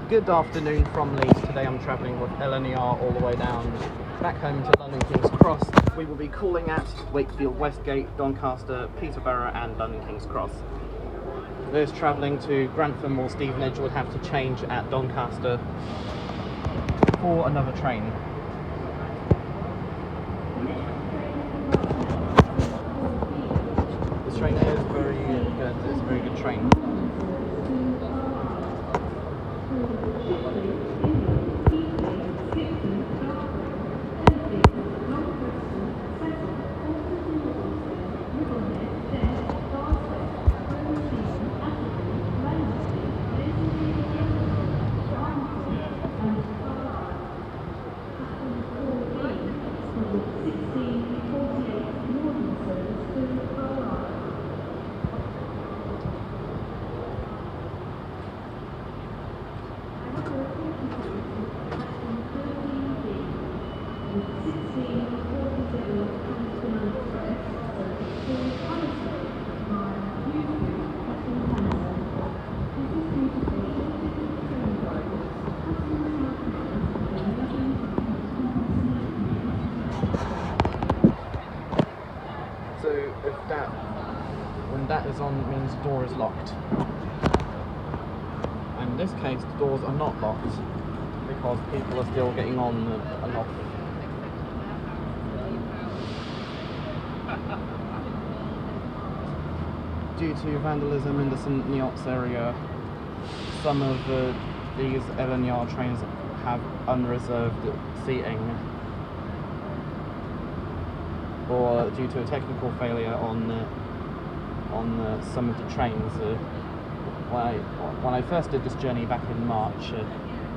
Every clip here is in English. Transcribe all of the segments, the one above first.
Good afternoon from Leeds. Today I'm travelling with LNER all the way down back home to London King's Cross. We will be calling at Wakefield Westgate, Doncaster, Peterborough and London King's Cross. Those travelling to Grantham or Stevenage would have to change at Doncaster for another train. This train is very good, it's a very good train. So when that is on, it means the door is locked. In this case, the doors are not locked because people are still getting on and off. Due to vandalism in the St Neots area, some of these LNER trains have unreserved seating, or due to a technical failure on some of the trains. When I first did this journey back in March,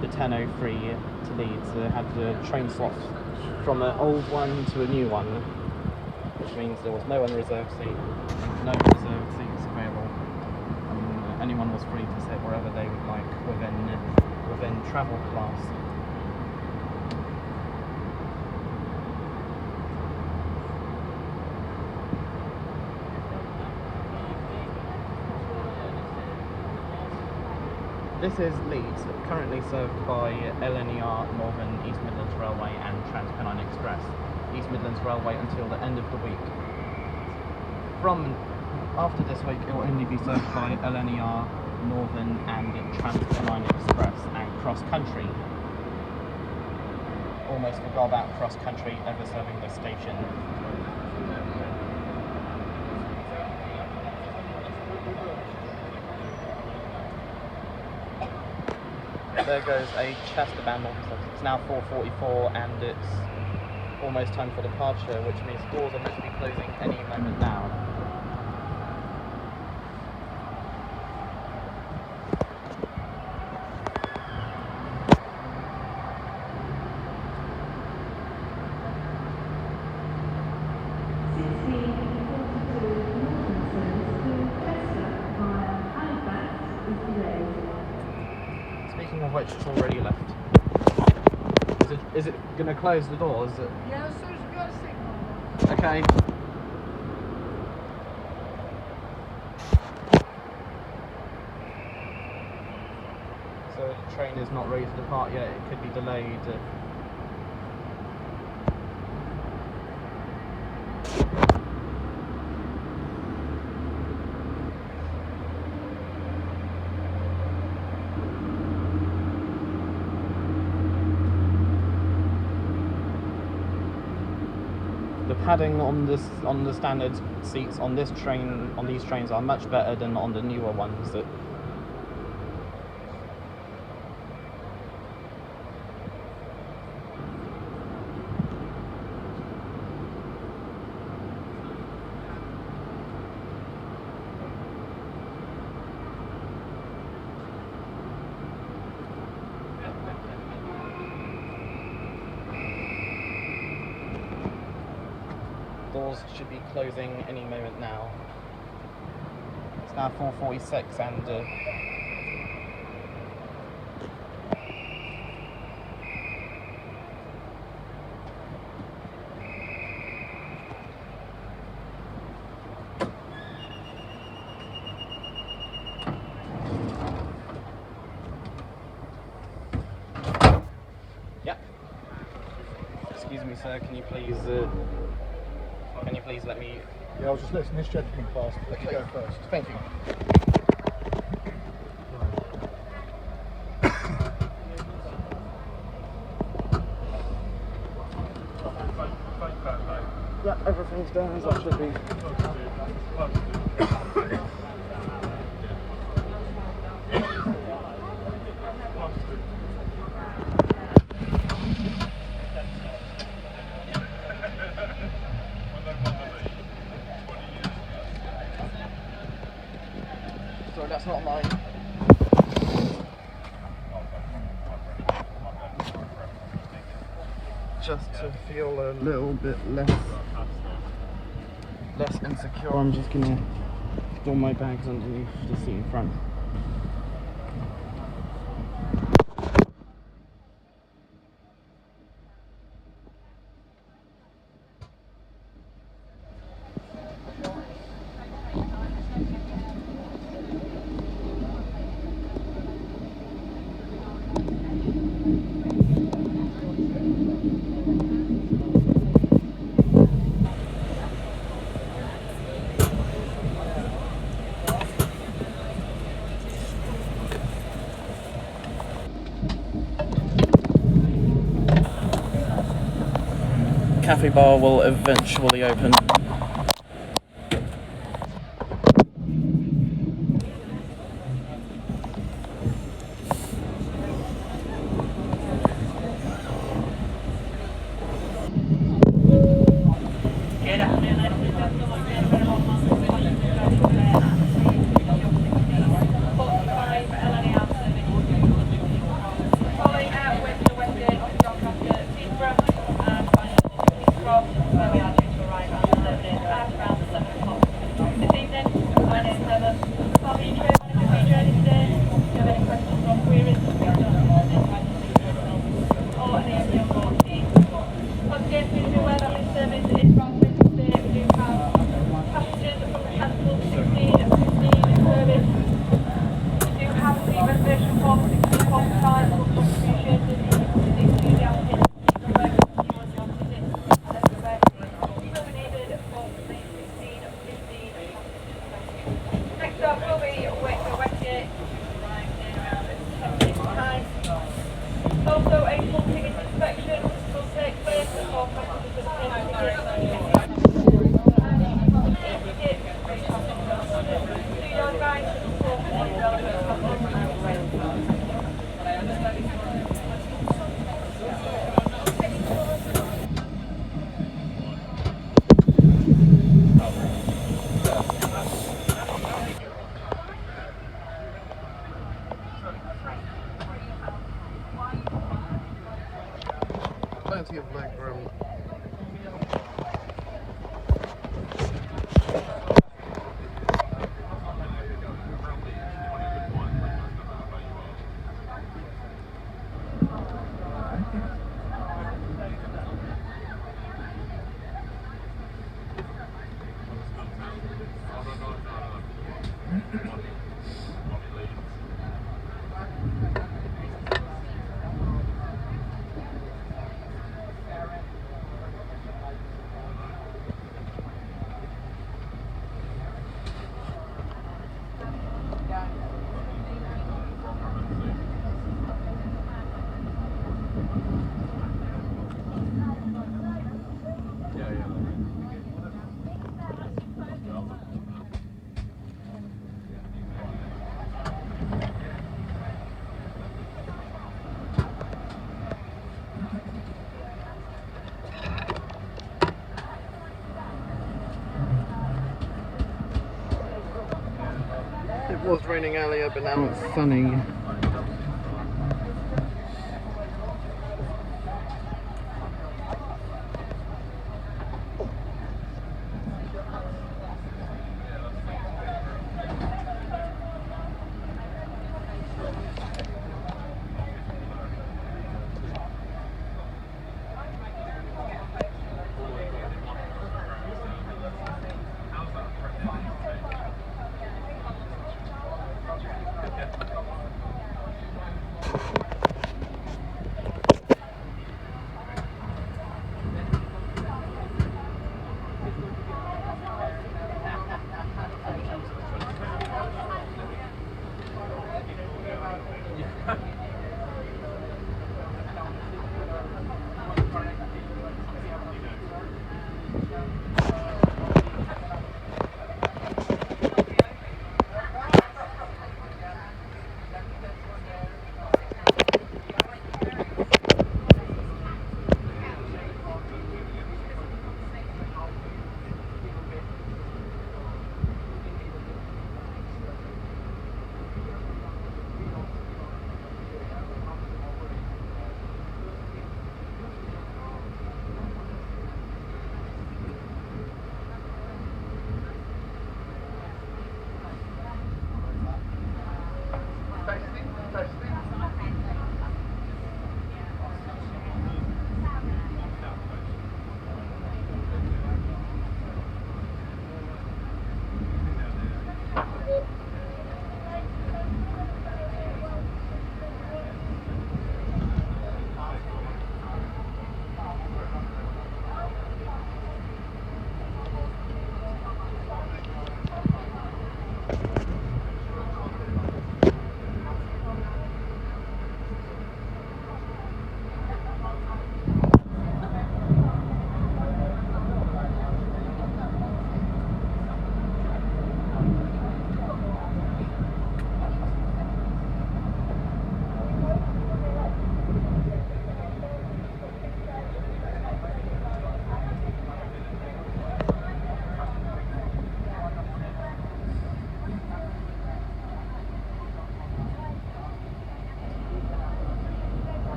the 10:03 to Leeds had the train swapped from an old one to a new one, which means there was no unreserved seat, no reserved seats available, and anyone was free to sit wherever they would like within travel class. This is Leeds, currently served by LNER, Northern East Midlands Railway and Trans-Pennine Express. East Midlands Railway until the end of the week. From after this week it will only be served by LNER, Northern and Trans-Pennine Express and Cross Country. Almost forgot about Cross Country ever serving this station. There goes a Chester band officer. It's now 4:44 and it's almost time for departure, which means doors are meant to be closing any moment now. Speaking of which, it's already left. Is it going to close the doors? Yeah, as soon as we got a signal. Okay. So the train is not ready to depart yet, it could be delayed. The padding on the standard seats on these trains are much better than on the newer ones. Doors should be closing any moment now. It's now 4:46 and me, sir. Can you please let me? Yeah, I was just letting this gentleman pass. Let you go first. Thank you. Yeah, everything's done as it should be. Sorry, that's not mine. Just to feel a little bit less insecure, I'm just gonna store my bags underneath the seat in front. Cafe bar will eventually open. Following out Wakefield Westgate off Doncaster, Peterborough, and finally Cross, where we are due to arrive at Leeds at around 11 o'clock. This evening, my name is Emma. I'll be your train manager for your journey today. If you have any questions or queries, please don't hesitate to speak to yourself or any of your board team. Once again, please be aware that this service is from Wednesday. We do have passengers from the cancelled 16 and 15 service. We do have the reservation form 1645 will be appreciated if you could stick to the applicant number you on your visit and then the rest will be needed for the 16 and 15 passengers. Next up will be Wakefield Westgate, arrived in around 10 minutes time. Also a full ticket inspection will take place for passengers of the same ticket. To your right, Plenty of leg room. It was raining earlier, but now it's sunny.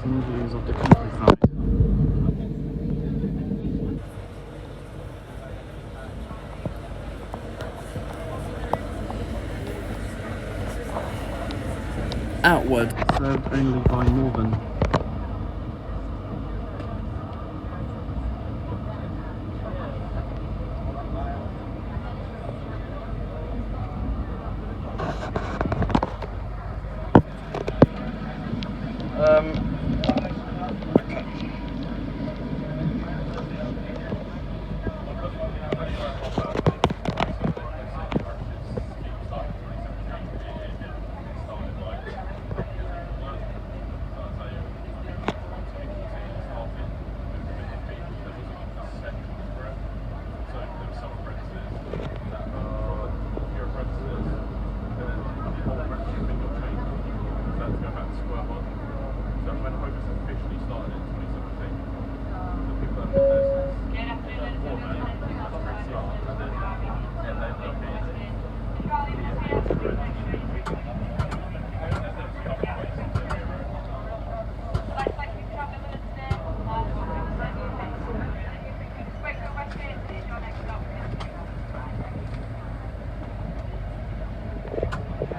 Views of the countryside. Outward, served only by Northern.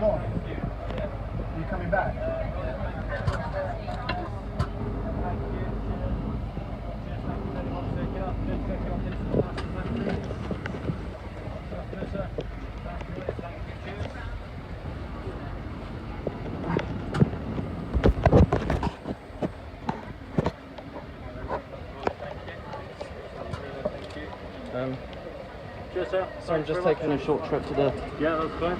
gone. Are you coming back? Cheers, sir. So I'm just taking a short trip to the... Yeah, that's fine.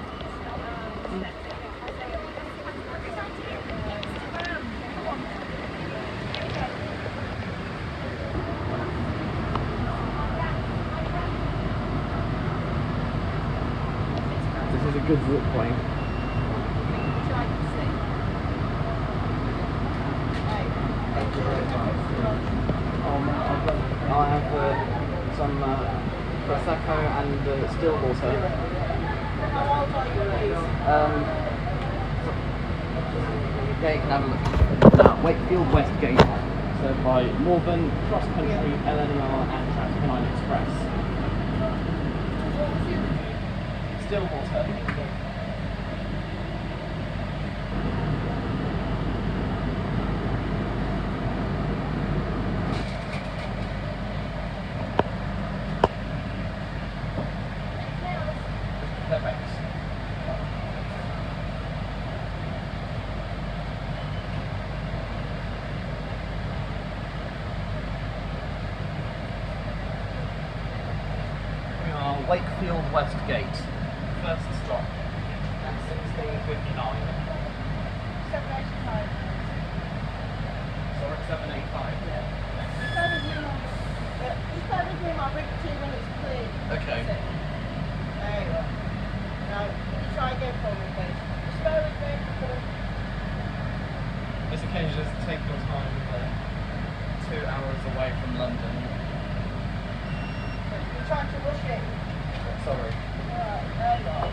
This is a good zip plane. I have some prosecco and still water. Yeah, you can have a look. Wakefield Westgate, served by Morven, Cross Country, LNER and Trans-Pennine Express. Still water. Perfect. We are Wakefield Westgate. First stop at 16:59. 785. Sorry, 7:85. Just bear with me, I'll bring 2 minutes, please. Okay. That's it. There you are. Now, can you try again for me, please? Just bear with me. This occasion is take your time. 2 hours away from London. You're trying to rush it. Sorry. Alright, there you are.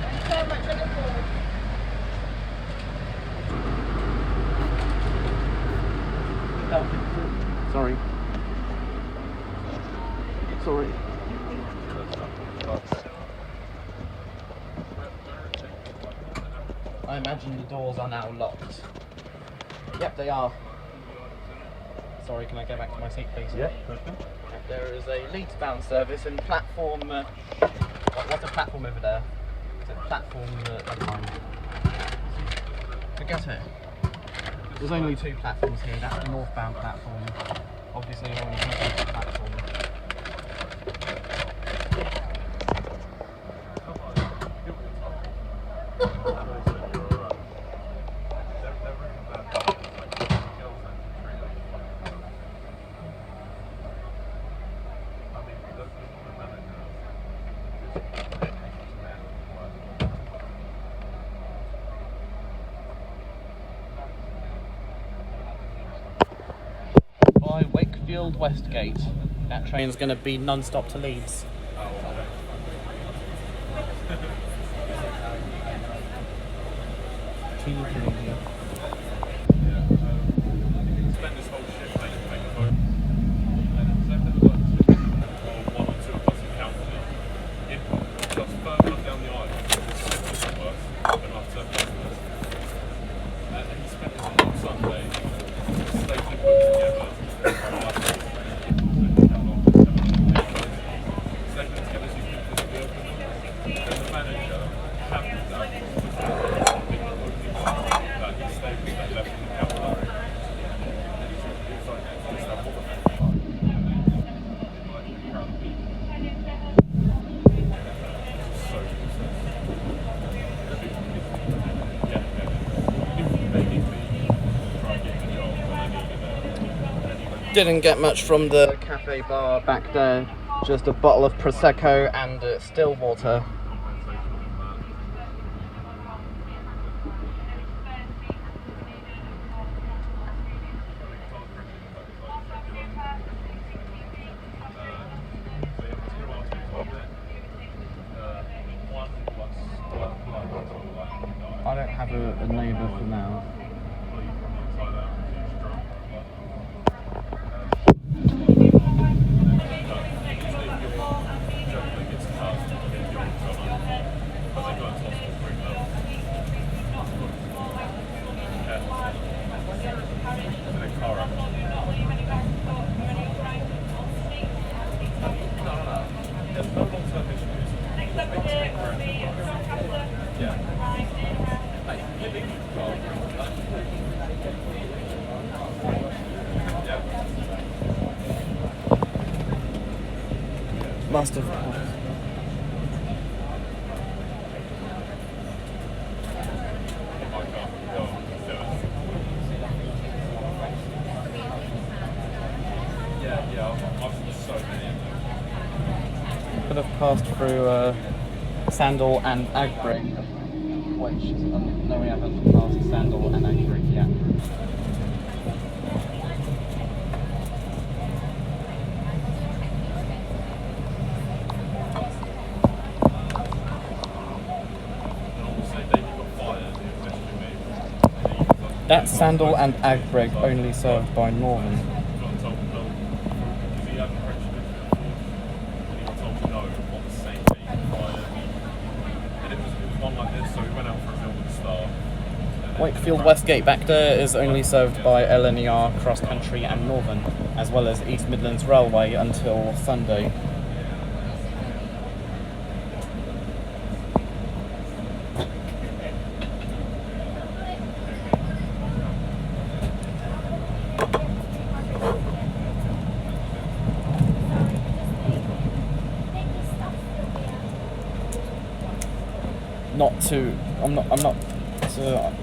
Thank you so much. I look forward. Sorry. Sorry. I imagine the doors are now locked. Yep, they are. Sorry, can I go back to my seat, please? Yeah. There is a Leeds bound service and platform. What's a platform over there? Is it platform? Never mind. Forget it. There's only 2 platforms here. That's the northbound platform. Obviously, you're on the southbound platform. By Wakefield Westgate. That train's going to be non-stop to Leeds. Didn't get much from the cafe bar back there, just a bottle of Prosecco and still water. I don't have a neighbour for now. must have. Could have passed through Sandal and Agbrick, which no, we haven't passed Sandal and Agbrick yet. That's Sandal and Agbrick, only served by Northern. Wakefield Westgate back there is only served by LNER, Cross Country and Northern, as well as East Midlands Railway until Sunday.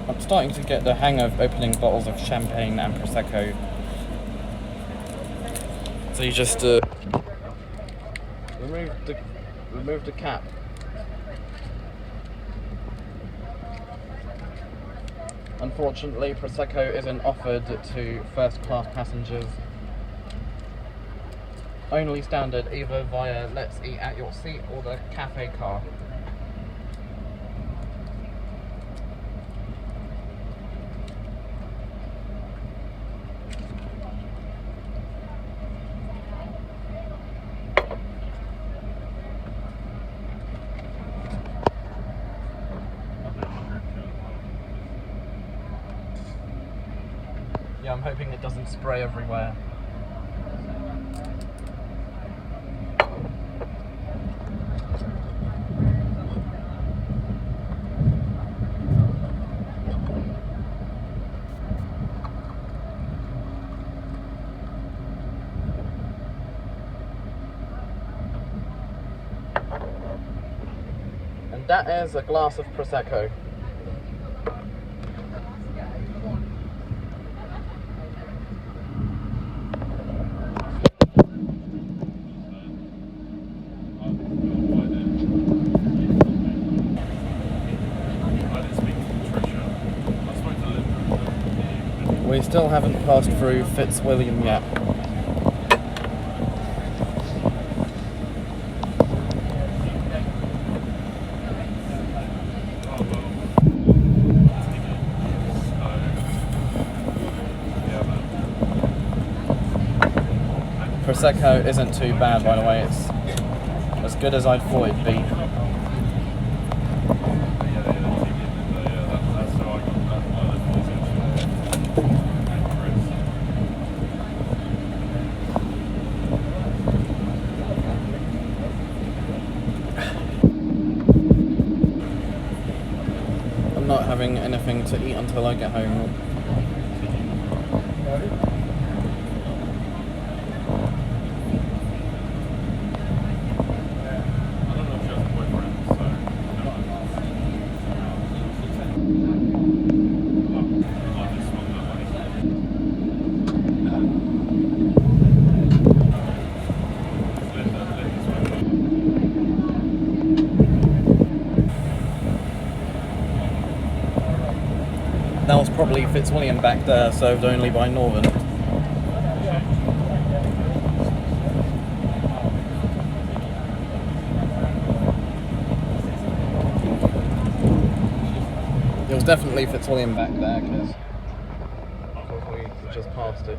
I'm starting to get the hang of opening bottles of champagne and prosecco. So you just remove the cap. Unfortunately, prosecco isn't offered to first-class passengers. Only standard either via Let's Eat at Your Seat or the cafe car. Yeah, I'm hoping it doesn't spray everywhere. And that is a glass of prosecco. We still haven't passed through Fitzwilliam yet. Prosecco isn't too bad, by the way. It's as good as I thought it'd be. I'm not having anything to eat until I get home. That was probably Fitzwilliam back there, served only by Northern. It was definitely Fitzwilliam back there, because we just passed it.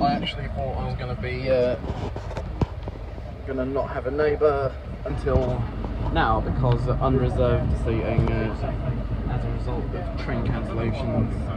I actually thought I was going to be going to not have a neighbour until now, because unreserved seating as a result of train cancellations.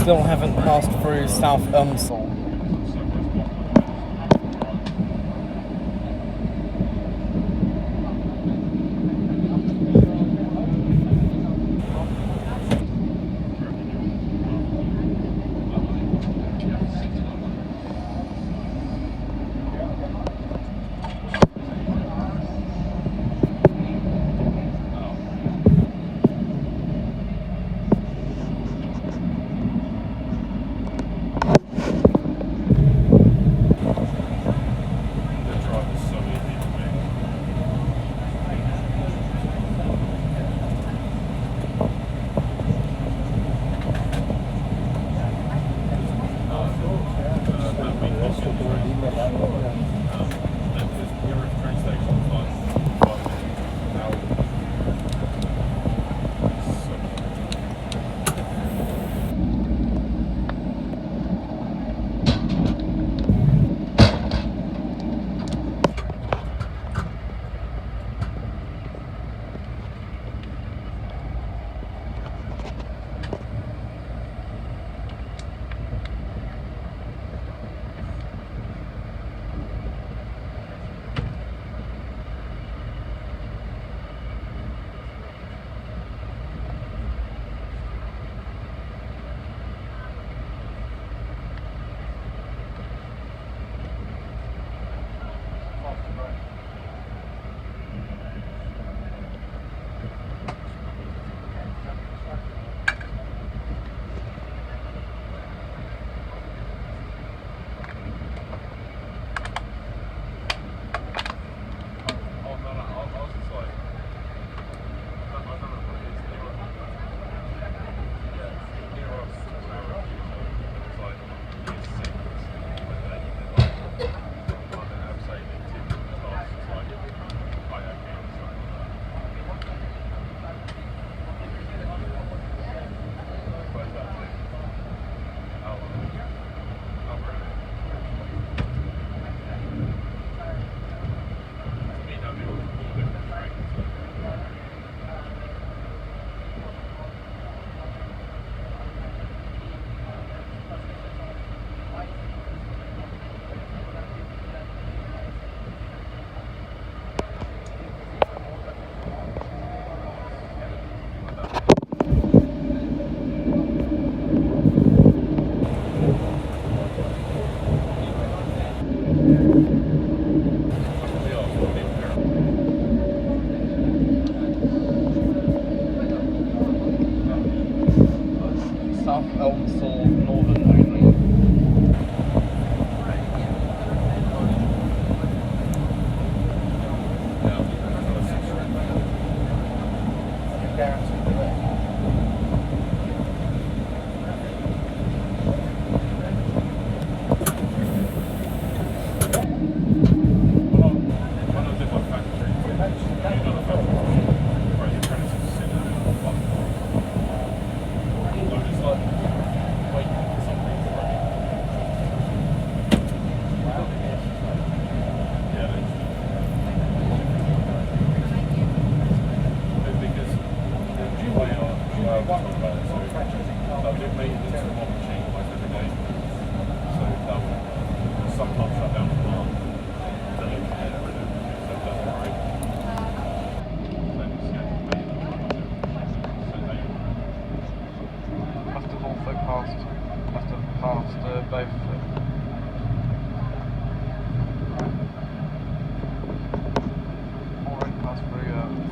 Still haven't passed through South Elmsall.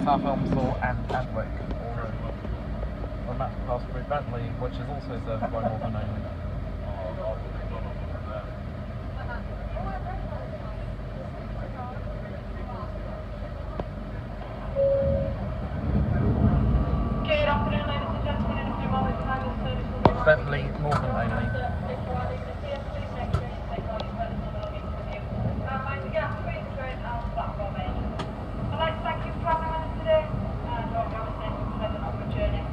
South Elmsall and Adwick already. On that pass through Bentley, which is also served by Northern only. Good afternoon, ladies and gentlemen. In a few moments' time, this service will be Bentley, Northern only. I'd like to thank you for having us today and hope you have a safe and pleasant onward journey.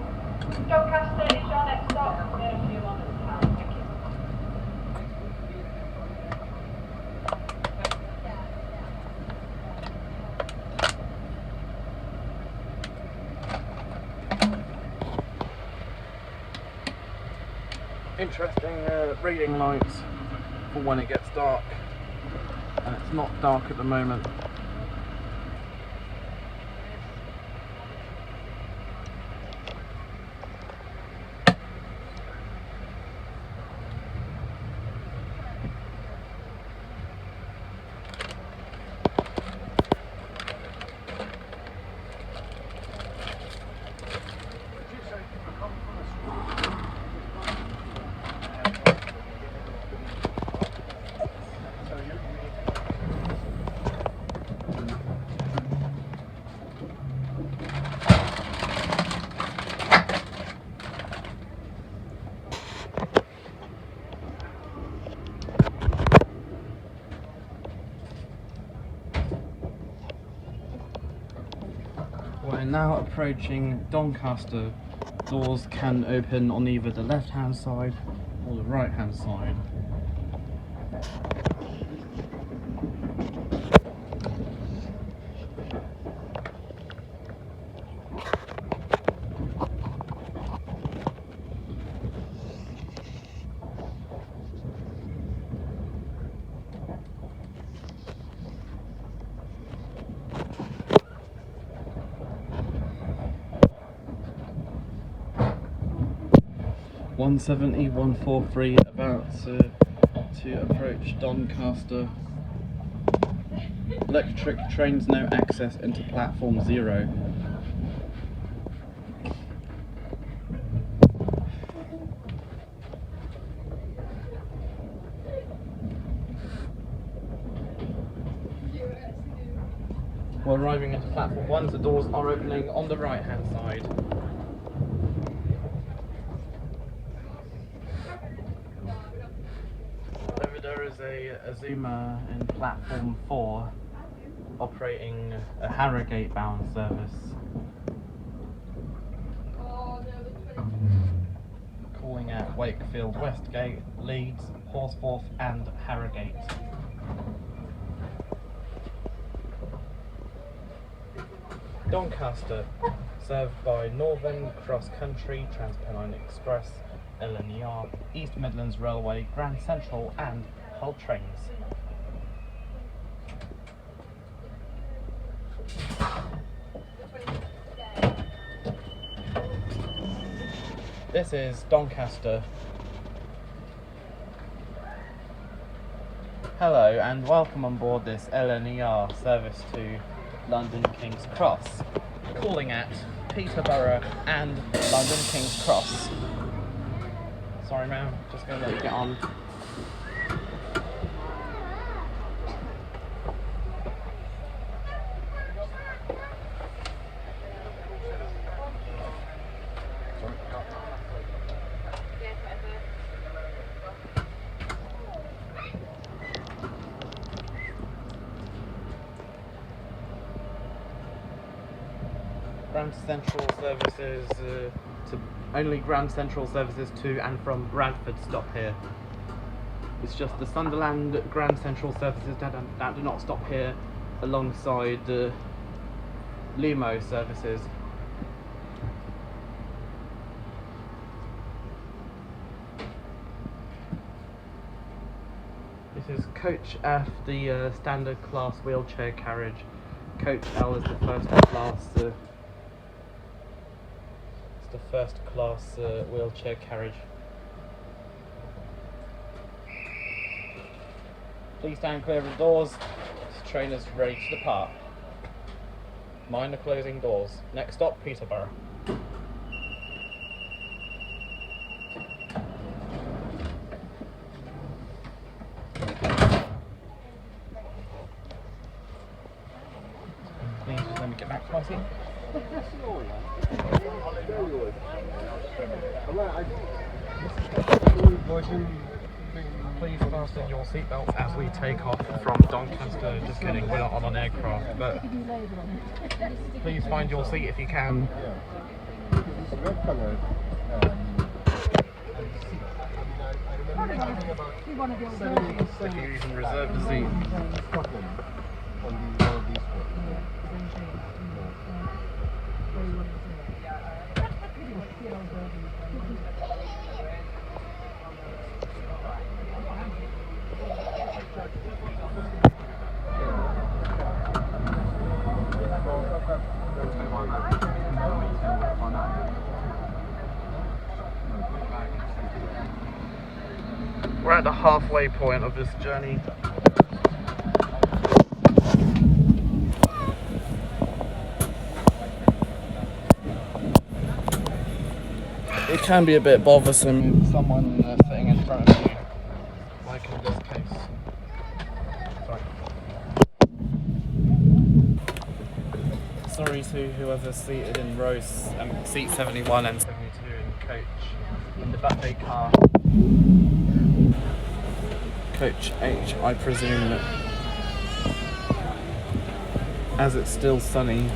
Doncaster is your next stop in a few moments' time. Thank you. Interesting reading lights for when it gets dark, and it's not dark at the moment. We're now approaching Doncaster. Doors can open on either the left hand side or the right hand side. (170, 143) about to approach Doncaster. Electric trains no access into platform 0. We're arriving into platform 1. The doors are opening on the right hand side. Over there is a Zoomer in platform 4 operating a Harrogate bound service. Calling at Wakefield Westgate, Leeds, Horsforth and Harrogate. Doncaster, served by Northern Cross Country, Transpennine Express, LNER, East Midlands Railway, Grand Central and Hull Trains. This is Doncaster. Hello and welcome on board this LNER service to London King's Cross, calling at Peterborough and London King's Cross. Sorry ma'am, just going to let you get on. Grand Central services only Grand Central services to and from Bradford stop here. It's just the Sunderland Grand Central services that do not stop here, alongside Limo services. This is Coach F, the standard class wheelchair carriage. Coach L is the first class. The first class wheelchair carriage. Please stand clear of the doors. This train is ready to depart. Mind the closing doors. Next stop, Peterborough. Please let me get back to my seat. Please fasten your seatbelts as we take off from Doncaster. Just kidding, we're not on an aircraft, but please find your seat if you can. If you even reserve the seat. We're at the halfway point of this journey. It can be a bit bothersome with someone sitting in front of you, like in this case. Sorry to whoever's seated in rows, seat 71 and 72 in coach, in the buffet car. Coach H, I presume, as it's still sunny.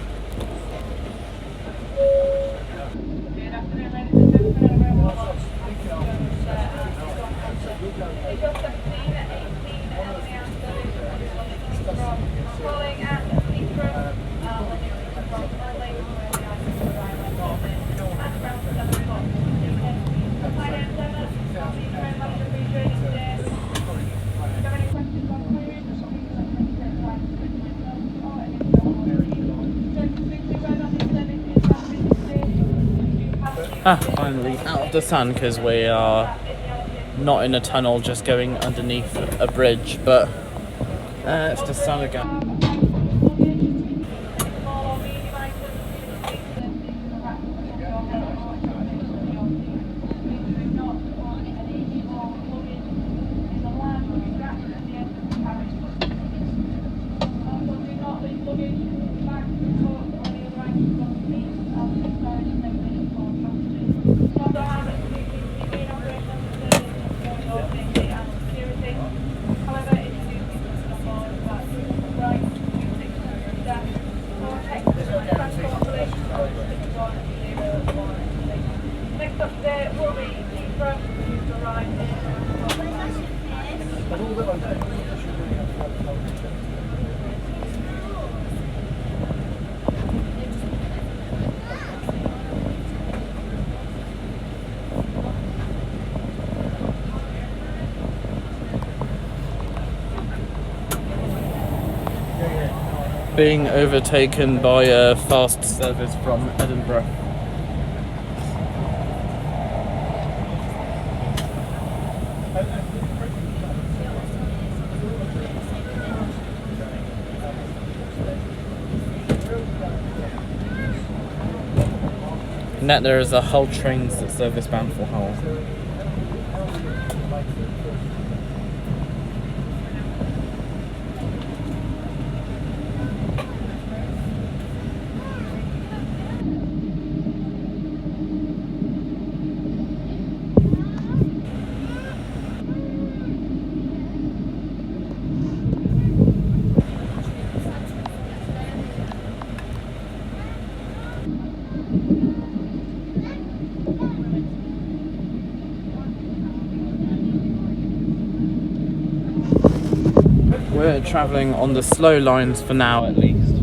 Good afternoon, ladies and gentlemen, and welcome. It's your 17 at 18 LNER service from calling at Peterborough, from early where we are to arrive at around 7 o'clock this evening. My name's Emma, thank you very much for being joining today. If you have any questions or queries, please let me take time to speak to myself or any of your Finally out of the sun, because we are not in a tunnel, just going underneath a bridge, but it's the sun again. Next up today will be Peterborough, to arrive Being overtaken by a fast service from Edinburgh. Net there is a Hull trains that service bound for Hull. We're travelling on the slow lines for now, at least.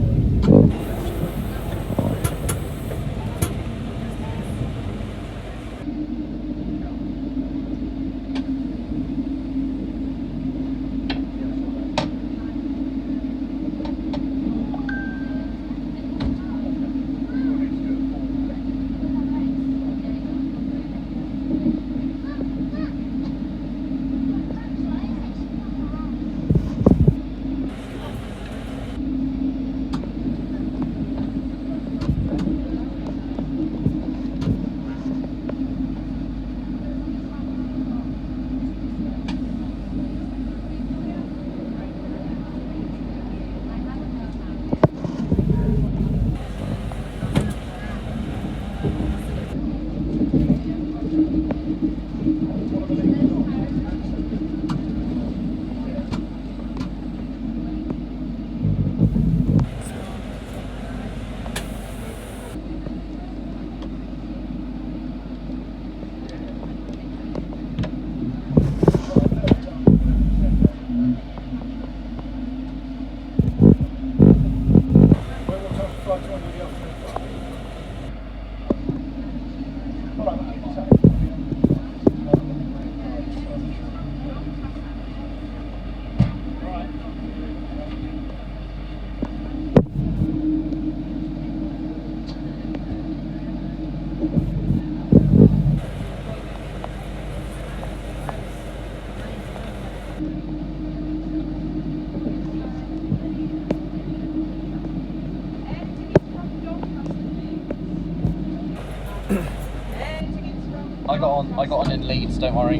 got on in Leeds, don't worry.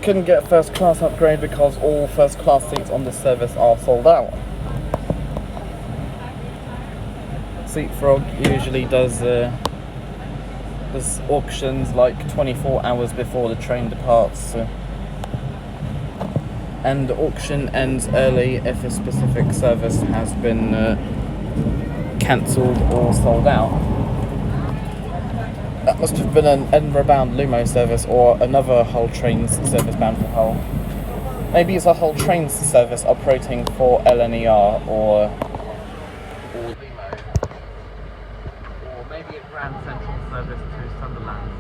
Couldn't get first class upgrade because all first class seats on this service are sold out. Seatfrog usually does auctions like 24 hours before the train departs, and the auction ends early if a specific service has been cancelled or sold out. That must have been an Edinburgh-bound Lumo service or another Hull Trains service bound for Hull. Maybe it's a Hull Trains service operating for LNER or Lumo. Or maybe a Grand Central service to Sunderland.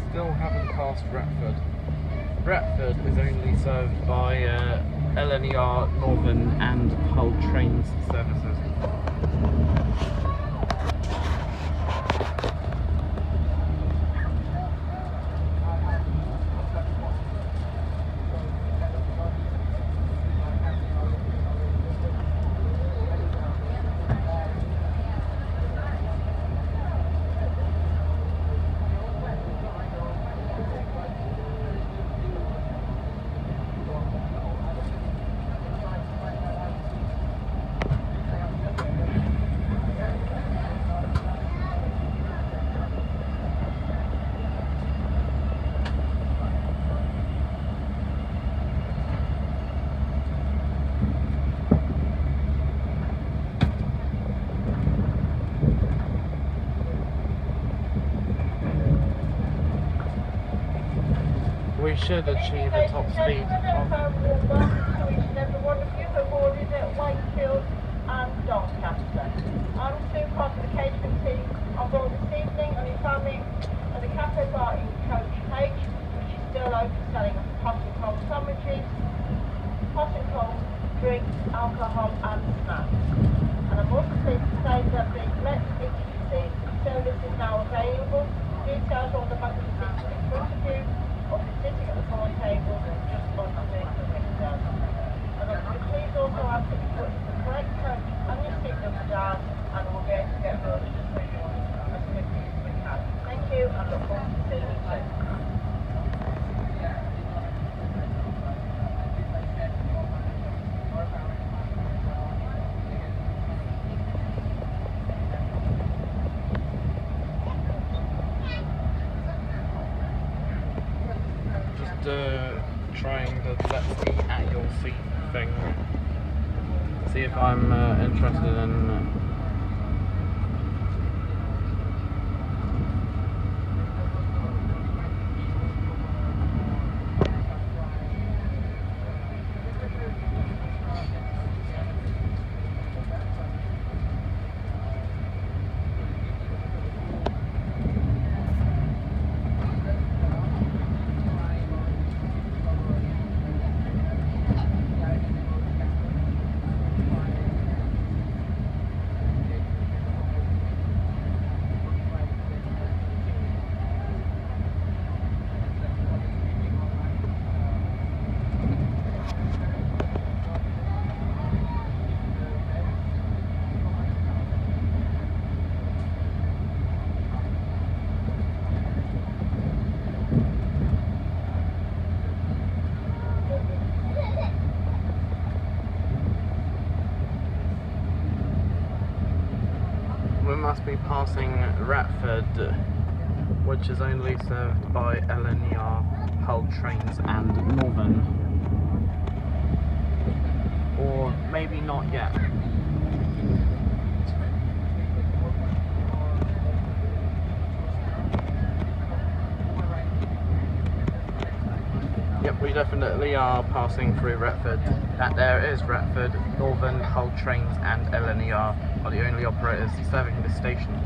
Still haven't passed Retford. Retford is only served by LNER Northern and Hull Trains services. should achieve a top speed of Welcome to each and every one of you who have boarded at Wakefield and Doncaster. I'm Sue part of the catering team on board this evening and your family at the cafe bar in Coach H, which is still open, selling hot and cold sandwiches, hot and cold drinks, alcohol and snacks. And I'm also pleased to say that the Intercity service is now available. Details on the back of the seats in front of you, or if you're sitting at the floor table, just underneath the window. And please also ask that you put the correct coat and your seatbelt down, and we'll be able to get rolling as quickly as we can. Thank you, and look forward to seeing you soon. Trying the let's eat at your seat thing. See if I'm interested in. We must be passing Retford, which is only served by LNER, Hull trains and Northern. Or maybe not yet. Yep, we definitely are passing through Retford. That there is Retford. Northern, Hull trains and LNER are the only operators serving this station.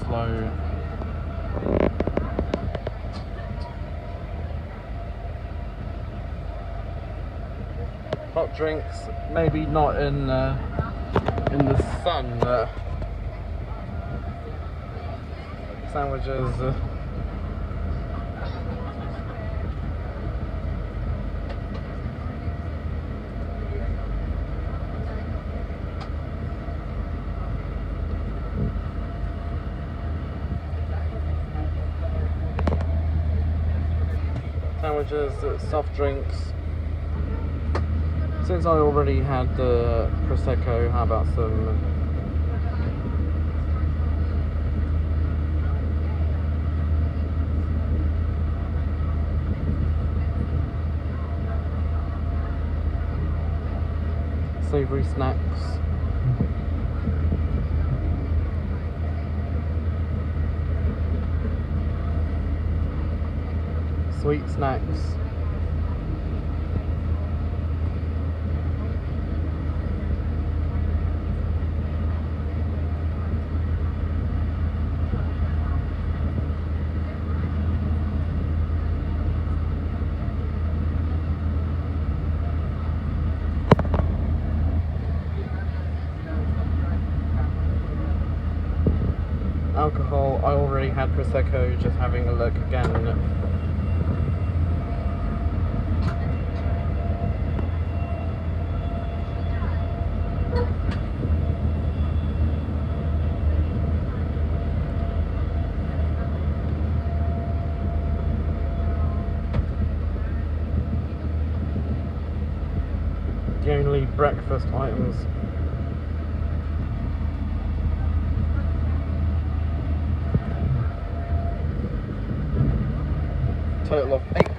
Slow. Hot drinks, maybe not in the sun. Sandwiches. Sandwiches, soft drinks. Since I already had the Prosecco, how about some savoury snacks. Sweet snacks. Alcohol, I already had Prosecco, just having a look again. The only breakfast items total of £8.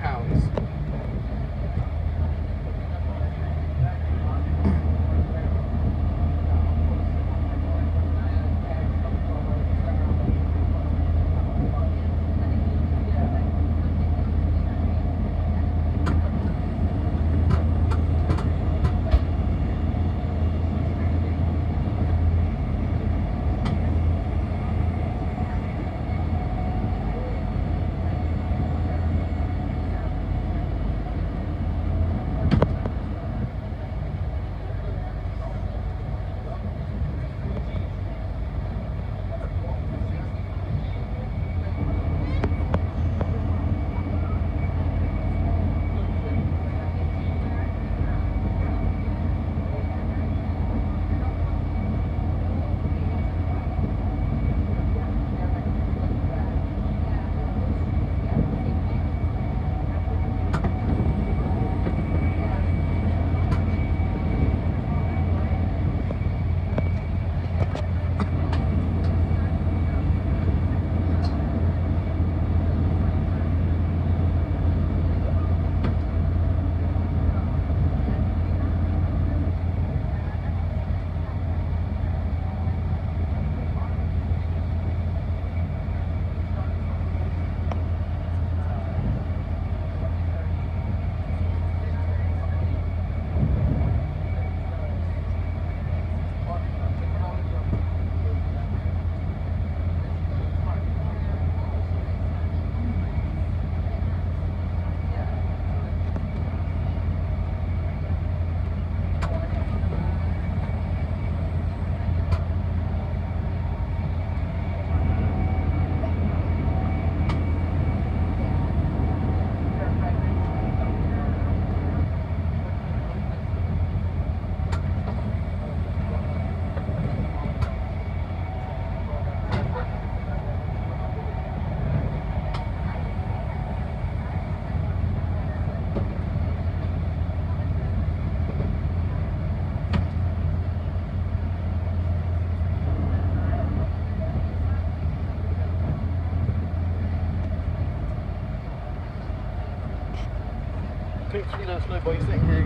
Thankfully there's nobody sitting here,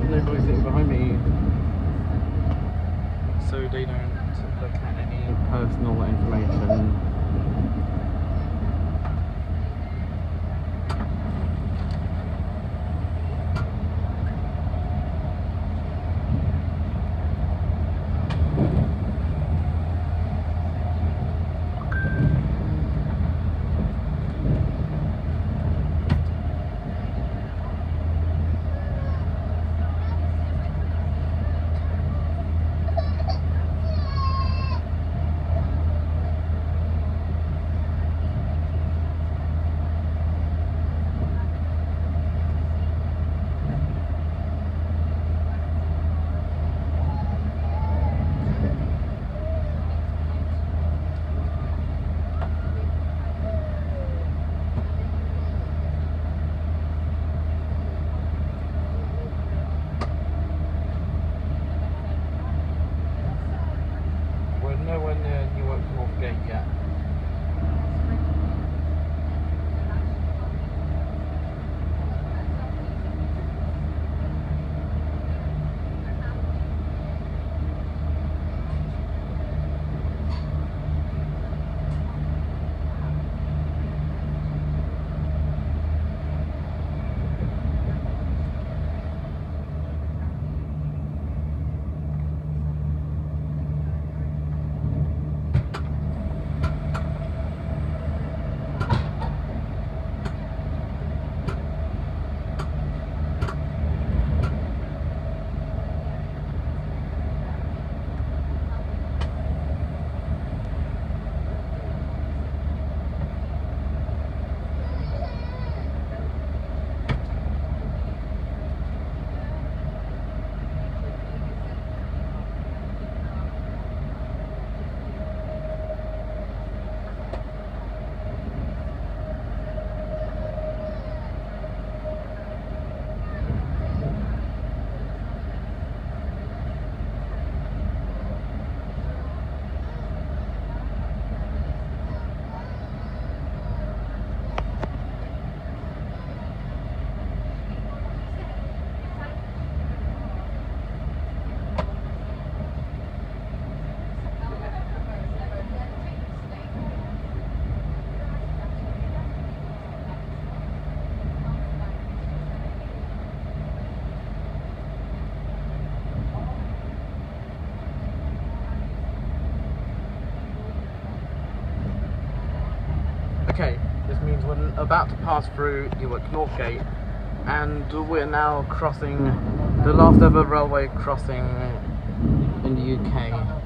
nobody sitting behind me, so they don't look at any personal information. Okay, this means we're about to pass through Newark Northgate, and we're now crossing the last ever railway crossing in the UK.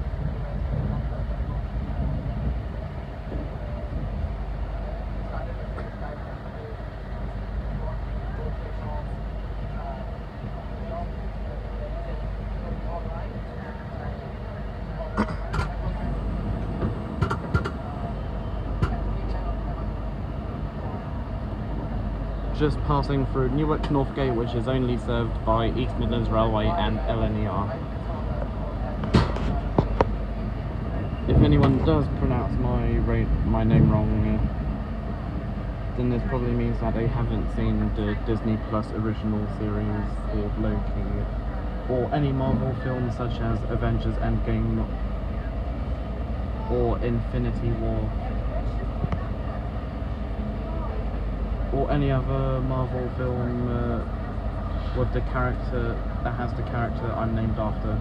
Just passing through Newark Northgate, which is only served by East Midlands Railway and LNER. If anyone does pronounce my name wrong, then this probably means that they haven't seen the Disney Plus original series or Loki, or any Marvel films such as Avengers Endgame or Infinity War, or any other Marvel film with the character that has the character I'm named after.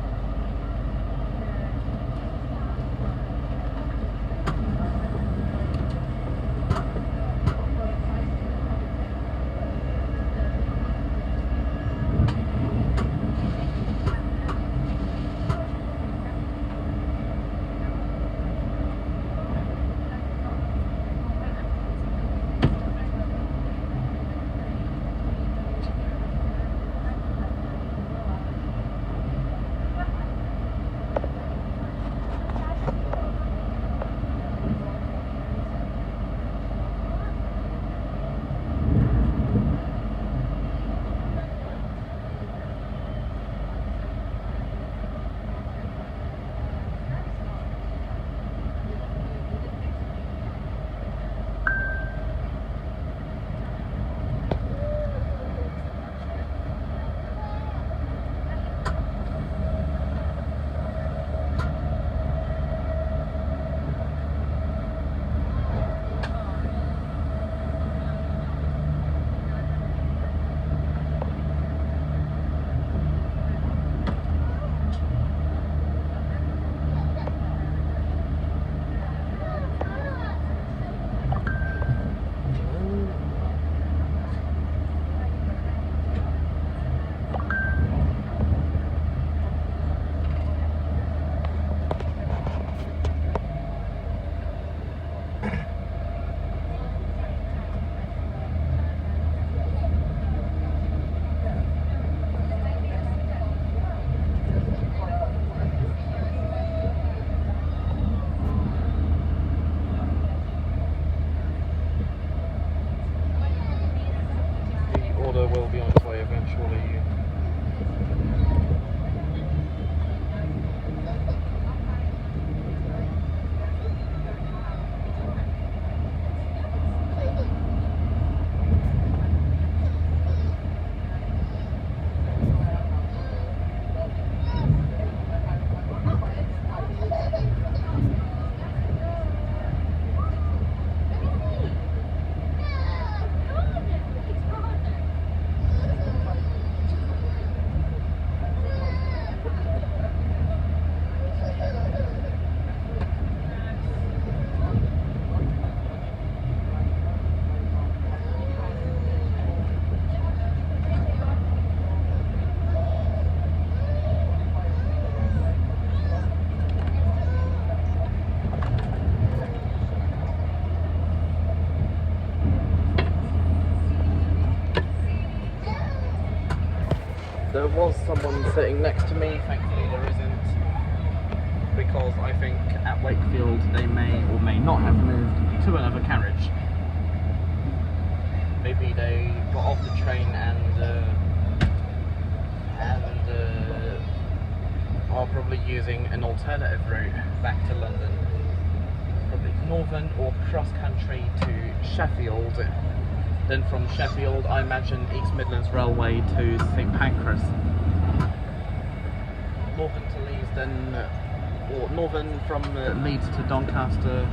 Will be on its way eventually. There was someone sitting next to me, thankfully there isn't, because I think at Wakefield they may or may not have moved to another carriage. Maybe they got off the train and are probably using an alternative route back to London. Probably northern or cross-country to Sheffield. Then from Sheffield, I imagine East Midlands Railway to St Pancras. Northern to Leeds, then, or northern from Leeds to Doncaster,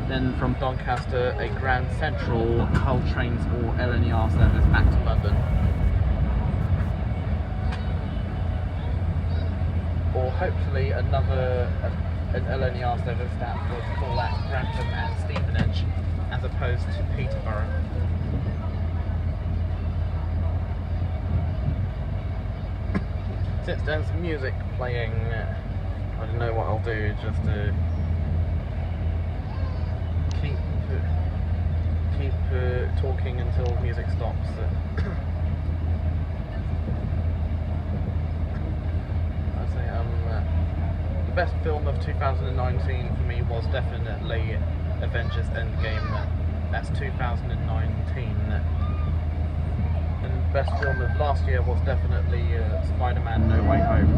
then from Doncaster a Grand Central Hull Trains or LNER service back to London. Or hopefully an LNER service that would call at Grantham and Stevenage, as opposed opposed to Peterborough. Since there's music playing, I don't know what I'll do, just to keep talking until music stops. I'd say the best film of 2019 for me was definitely Avengers Endgame. That's 2019. And the best film of last year was definitely Spider-Man No Way Home.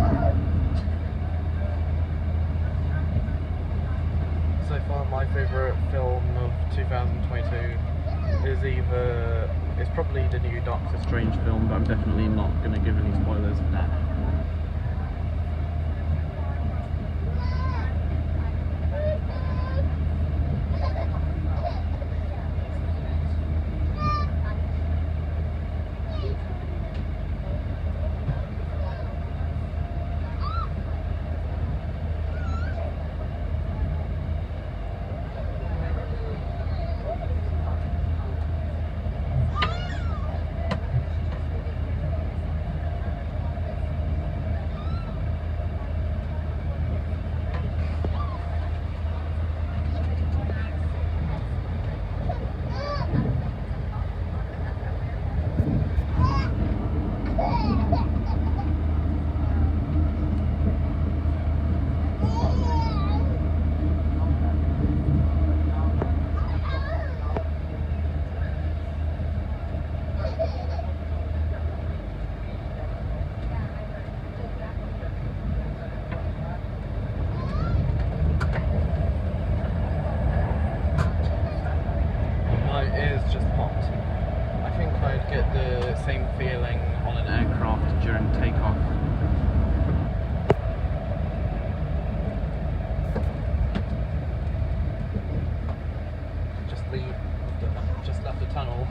So far my favourite film of 2022 is probably the new Doctor Strange film, but I'm definitely not going to give any spoilers for that. Same feeling on an aircraft during takeoff. Just left the tunnel.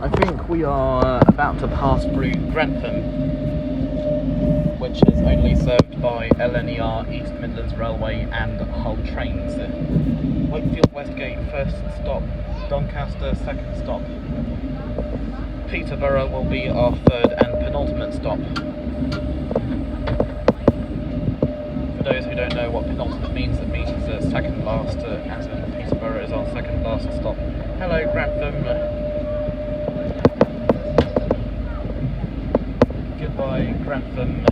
I think we are about to pass through Grantham, which is only served by LNER, East Midlands Railway and Hull trains. Wakefield Westgate first stop, Doncaster second stop. Peterborough will be our third and penultimate stop. For those who don't know what penultimate means, it means second last, as in Peterborough is our second last stop. Hello Grantham. Goodbye, Grantham.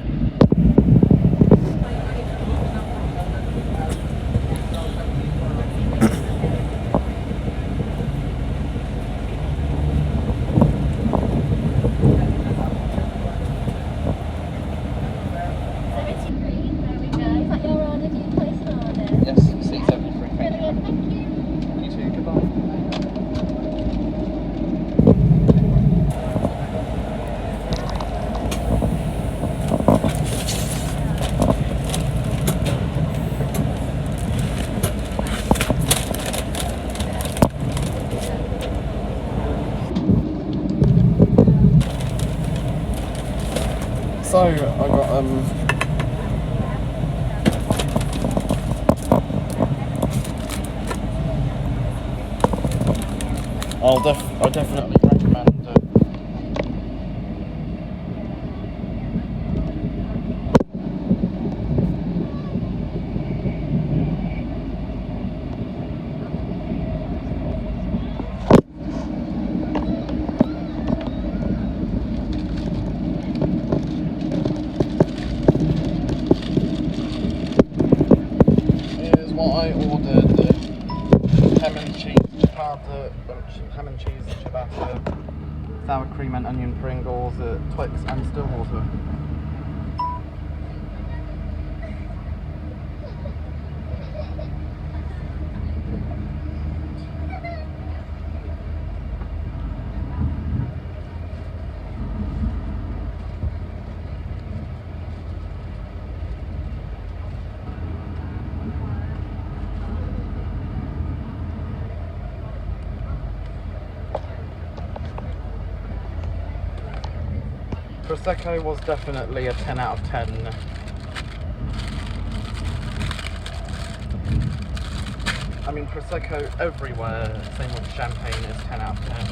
Yes, seat 73. Thank you. You too, goodbye. So I got I'll definitely recommend here's what I ordered. remoulade, ham and cheese ciabatta, sour cream and onion Pringles, Twix and Stillwater. Prosecco was definitely a 10 out of 10. I mean, Prosecco everywhere, same with champagne, is 10 out of 10,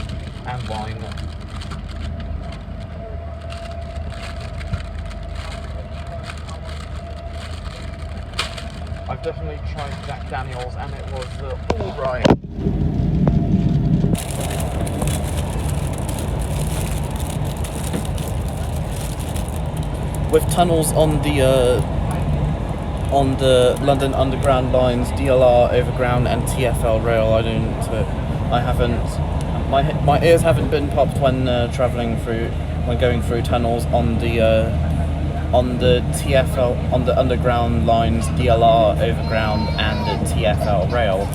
and wine. I've definitely tried Jack Daniels and it was alright. With tunnels on the London Underground lines, DLR Overground and TfL Rail, my ears haven't been popped when going through tunnels on the TfL, on the Underground lines, DLR Overground and the TfL Rail.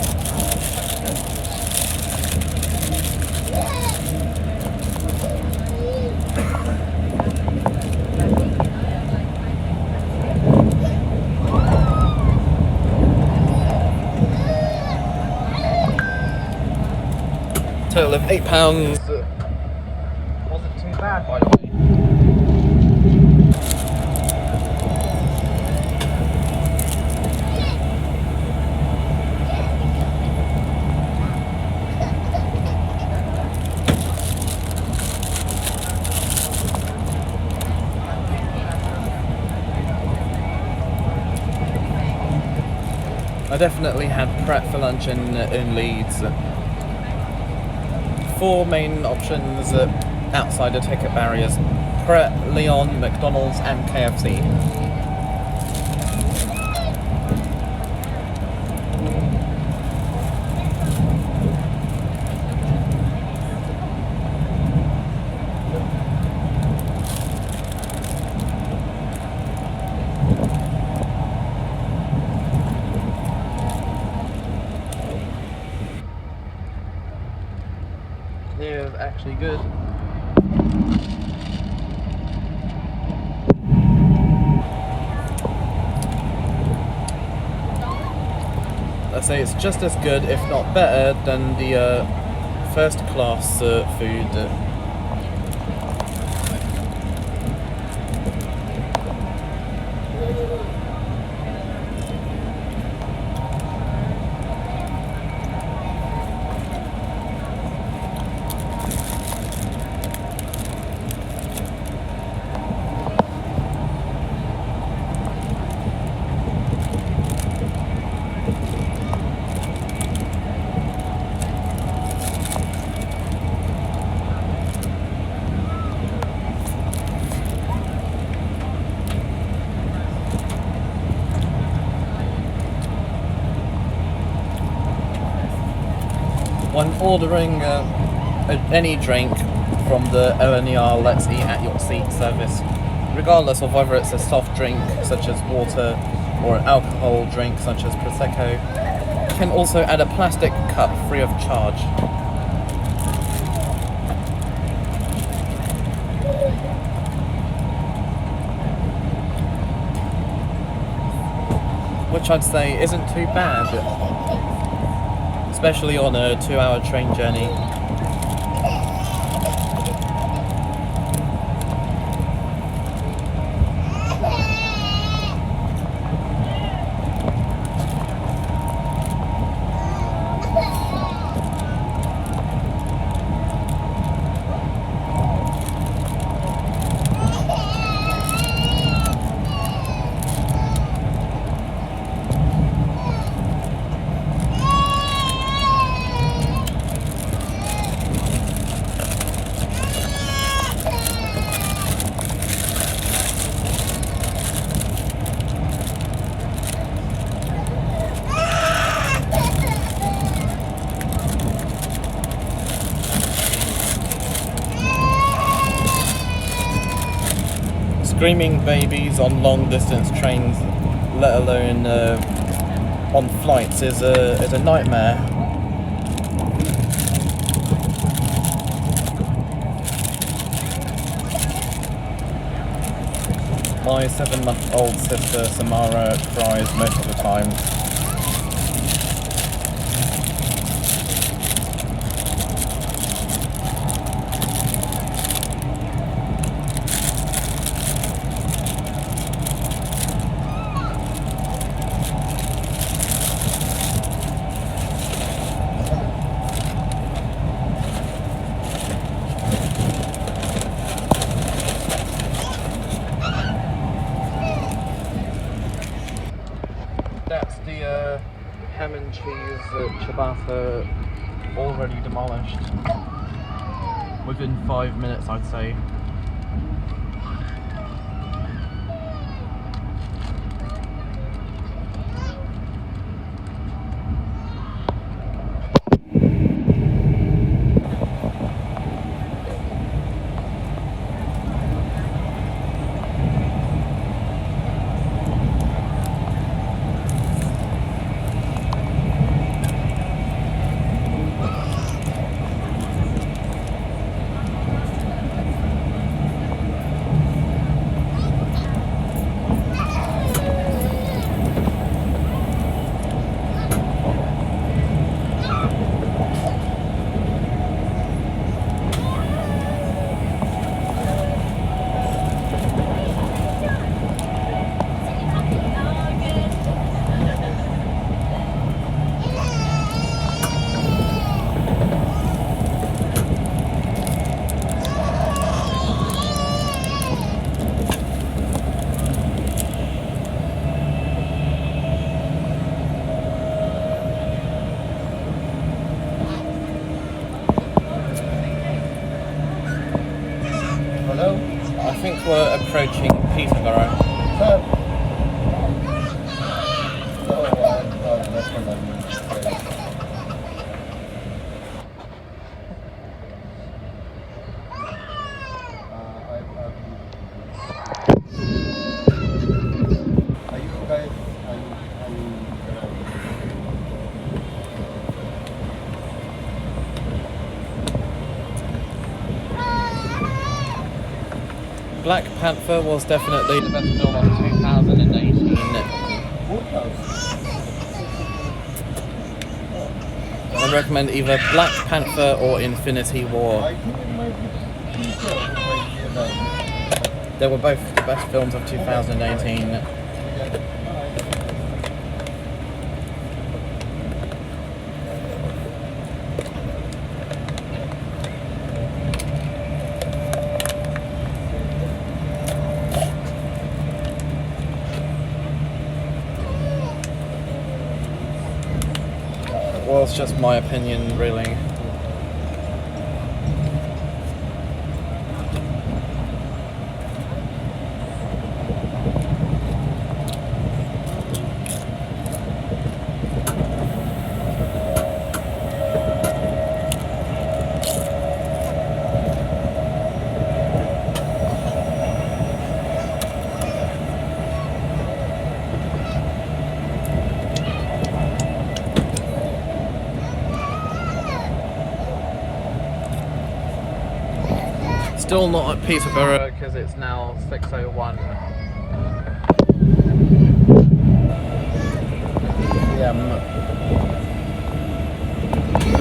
Total of £8. Wasn't too bad, by the way. I definitely had Pret for lunch in Leeds. 4 main options outside the ticket barriers: Pret, Leon, McDonald's and KFC. Yeah, actually good. I'd say it's just as good, if not better, than the first class food. When ordering any drink from the LNER Let's Eat at Your Seat service, regardless of whether it's a soft drink such as water or an alcohol drink such as Prosecco, you can also add a plastic cup free of charge. Which I'd say isn't too bad, especially on a 2-hour train journey. Screaming babies on long distance trains, let alone on flights, is a nightmare. My 7-month-old sister Samara cries most of the time. That's the ham and cheese ciabatta already demolished within 5 minutes, I'd say. Hello? I think we're approaching Peterborough. That's what I mean. Are you guys, Black Panther was definitely the best film of 2018. I recommend either Black Panther or Infinity War. I think it might be cheaper. They were both the best films of 2018. Well, it's just my opinion, really. Still not at Peterborough because it's now 6:01 p.m.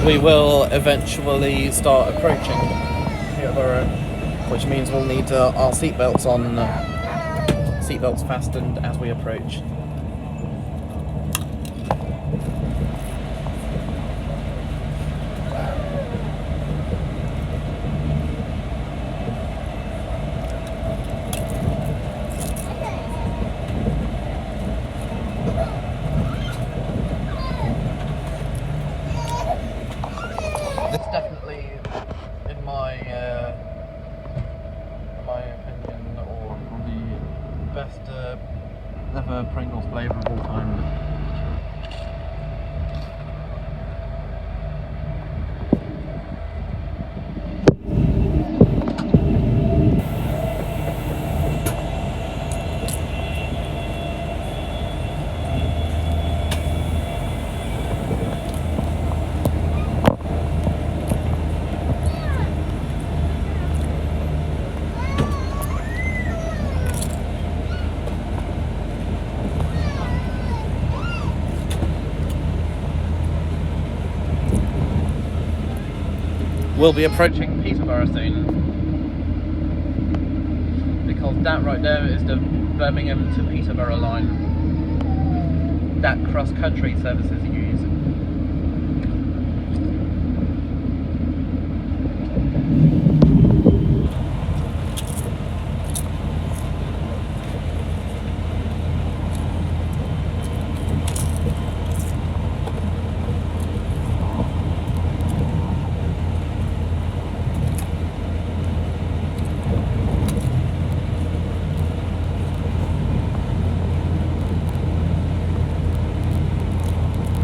We will eventually start approaching Peterborough, which means we'll need our seatbelts on, seatbelts fastened as we approach. This definitely, in my opinion, or the best ever Pringle We'll be approaching Peterborough soon, because that right there is the Birmingham to Peterborough line that cross-country services use.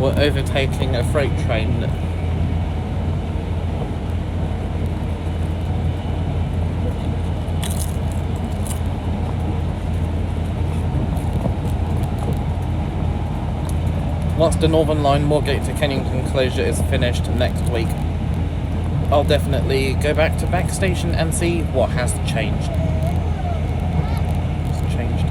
We're overtaking a freight train. Once the Northern Line Moorgate to Kennington closure is finished next week, I'll definitely go back to Backstation and see what has changed. What's changed?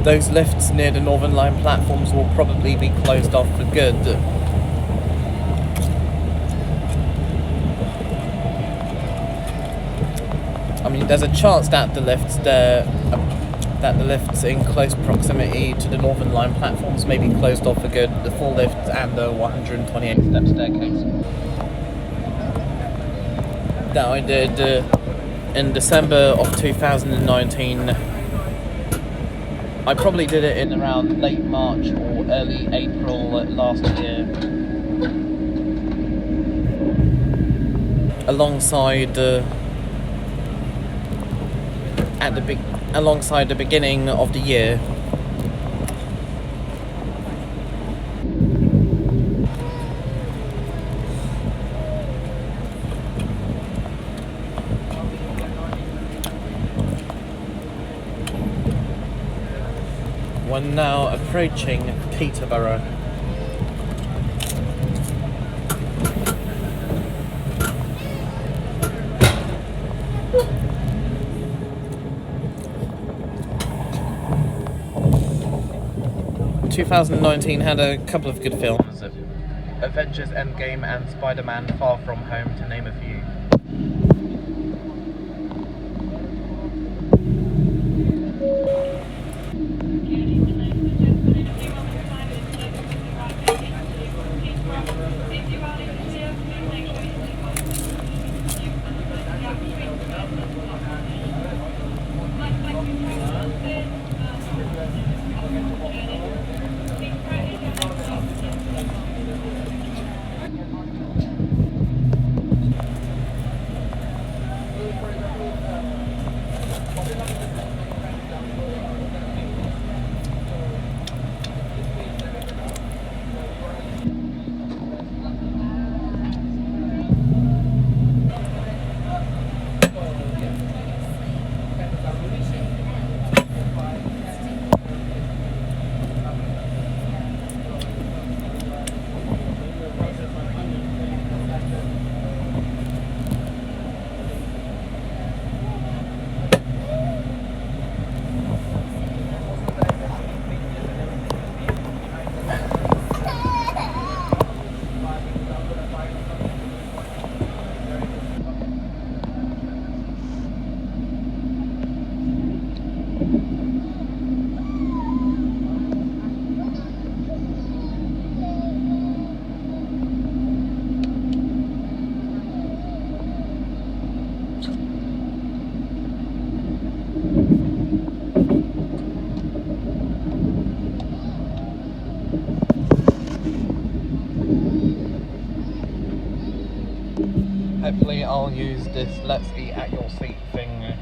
Those lifts near the Northern Line platforms will probably be closed off for good. I mean, there's a chance that the lifts in close proximity to the Northern Line platforms may be closed off for good. The full lift and the 128-step staircase that I did in December of 2019. I probably did it in around late March or early April last year, alongside alongside the beginning of the year. We're now approaching Peterborough. In 2019 had a couple of good films: Avengers Endgame and Spider-Man Far From Home, to name a few. Hopefully I'll use this Let's Eat at Your Seat thing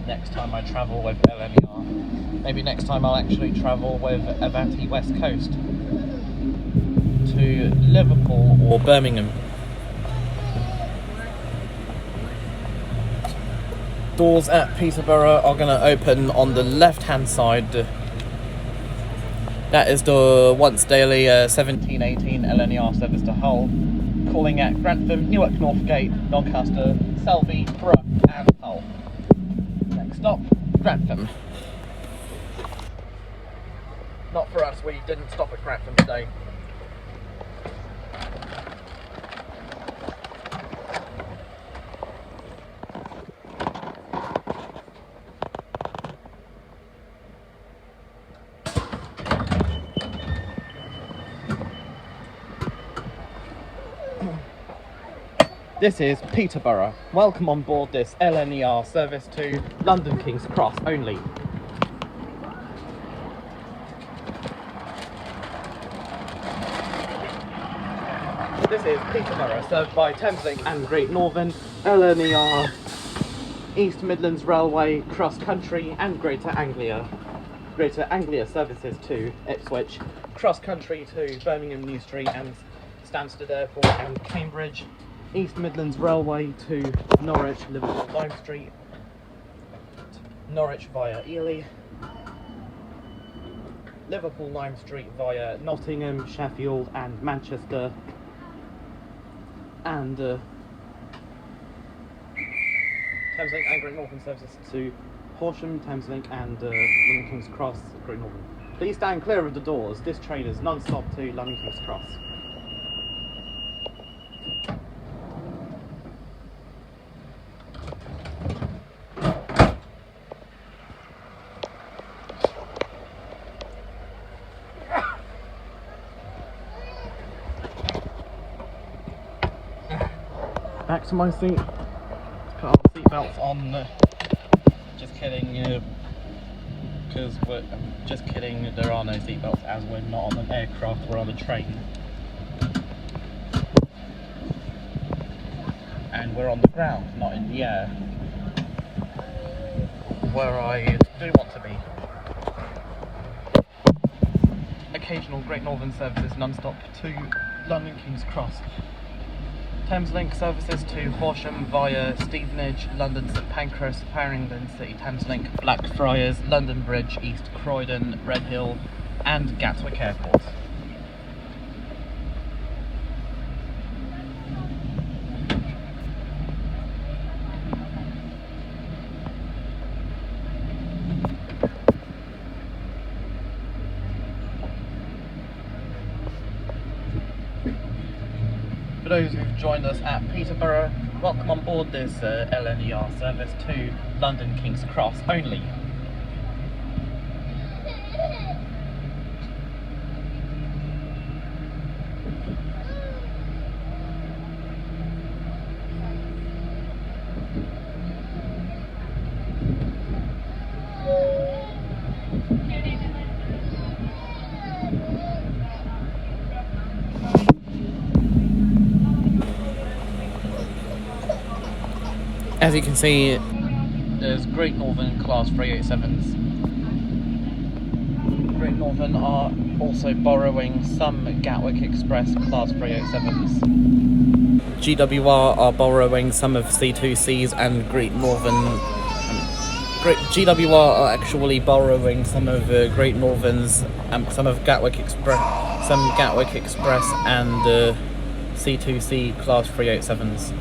next time I travel with LNER. Maybe next time I'll actually travel with Avanti West Coast to Liverpool or Birmingham. Doors at Peterborough are going to open on the left hand side. That is the once daily 1718 LNER service to Hull, calling at Grantham, Newark, Northgate, Doncaster, Selby, Brough and Hull. Next stop, Grantham. Not for us, we didn't stop at Crackton today. This is Peterborough. Welcome on board this LNER service to London King's Cross only. This is Peterborough, served by Thameslink and Great Northern, LNER, East Midlands Railway, Cross Country and Greater Anglia. Greater Anglia services to Ipswich, Cross Country to Birmingham New Street and Stansted Airport and Cambridge. East Midlands Railway to Norwich, Liverpool Lime Street, Norwich via Ely, Liverpool Lime Street via Nottingham, Sheffield and Manchester, and Thameslink and Great Northern services to Horsham, Thameslink and London King's Cross, Great Northern. Please stand clear of the doors. This train is non-stop to London King's Cross. Back to my seat. Let's put our seatbelts on. Just kidding, because just kidding. There are no seatbelts as we're not on an aircraft, we're on a train, and we're on the ground, not in the air, where I do want to be. Occasional Great Northern services non-stop to London King's Cross. Thameslink services to Horsham via Stevenage, London St Pancras, Farringdon City Thameslink, Blackfriars, London Bridge, East Croydon, Redhill and Gatwick Airport. For those who've joined us at Peterborough, welcome on board this LNER service to London King's Cross only. As you can see, there's Great Northern Class 387s. Great Northern are also borrowing some Gatwick Express Class 387s. GWR are borrowing some of C2Cs and Great Northern. GWR are actually borrowing some of Great Northern's, some of Gatwick Express, and C2C Class 387s.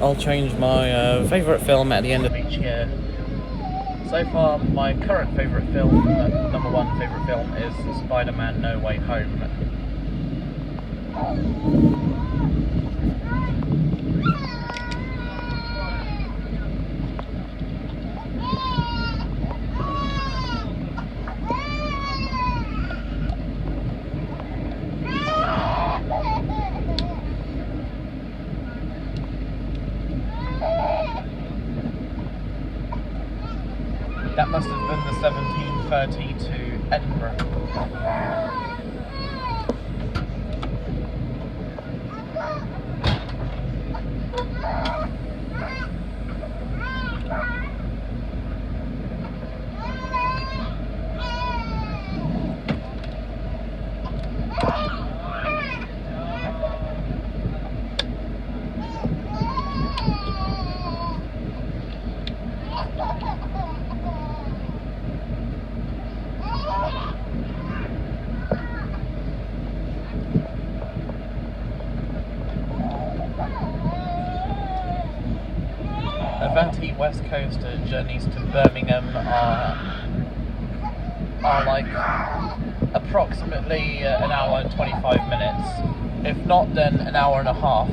I'll change my favourite film at the end of each year. So far, my current favourite film, number one favourite film, is Spider-Man No Way Home. That must have been the 1730 to Edinburgh. West Coast journeys to Birmingham are like approximately an hour and 25 minutes. If not, then an hour and a half.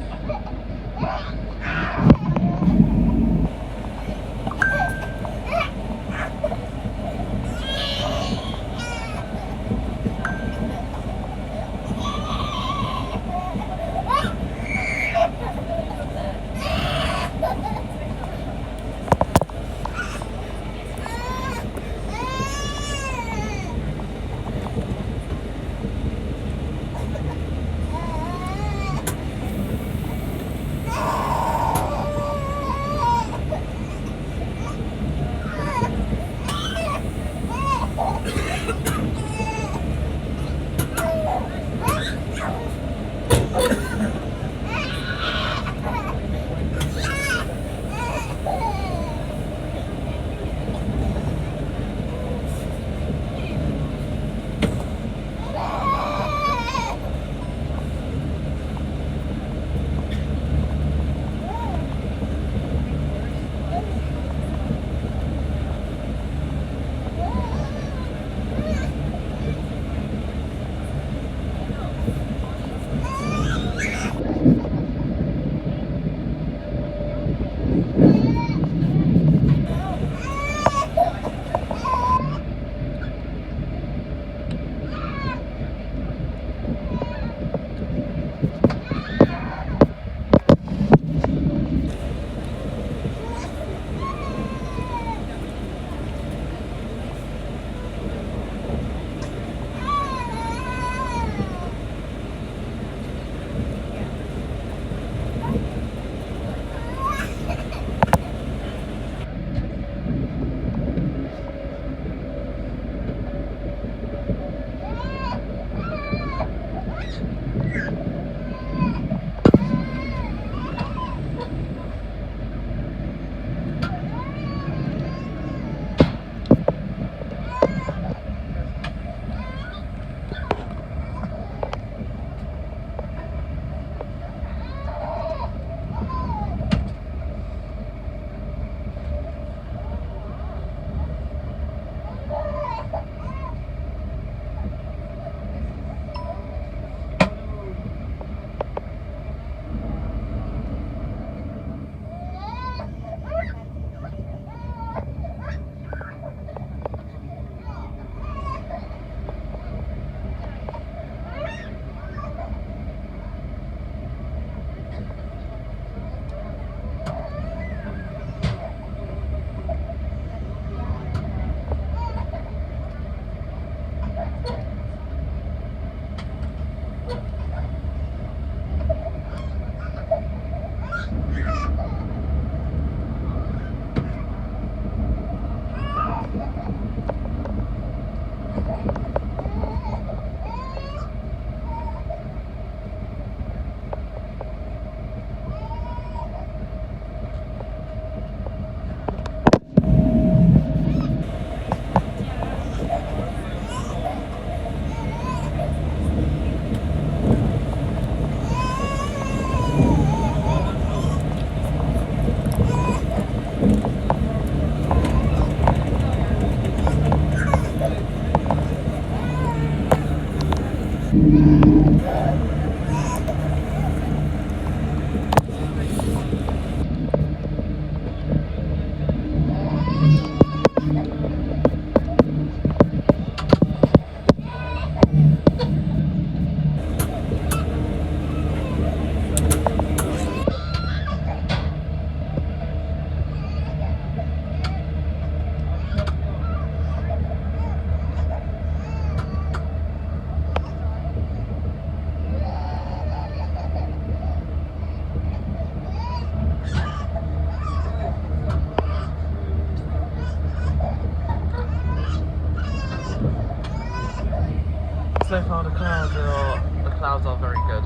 So far the clouds are very good.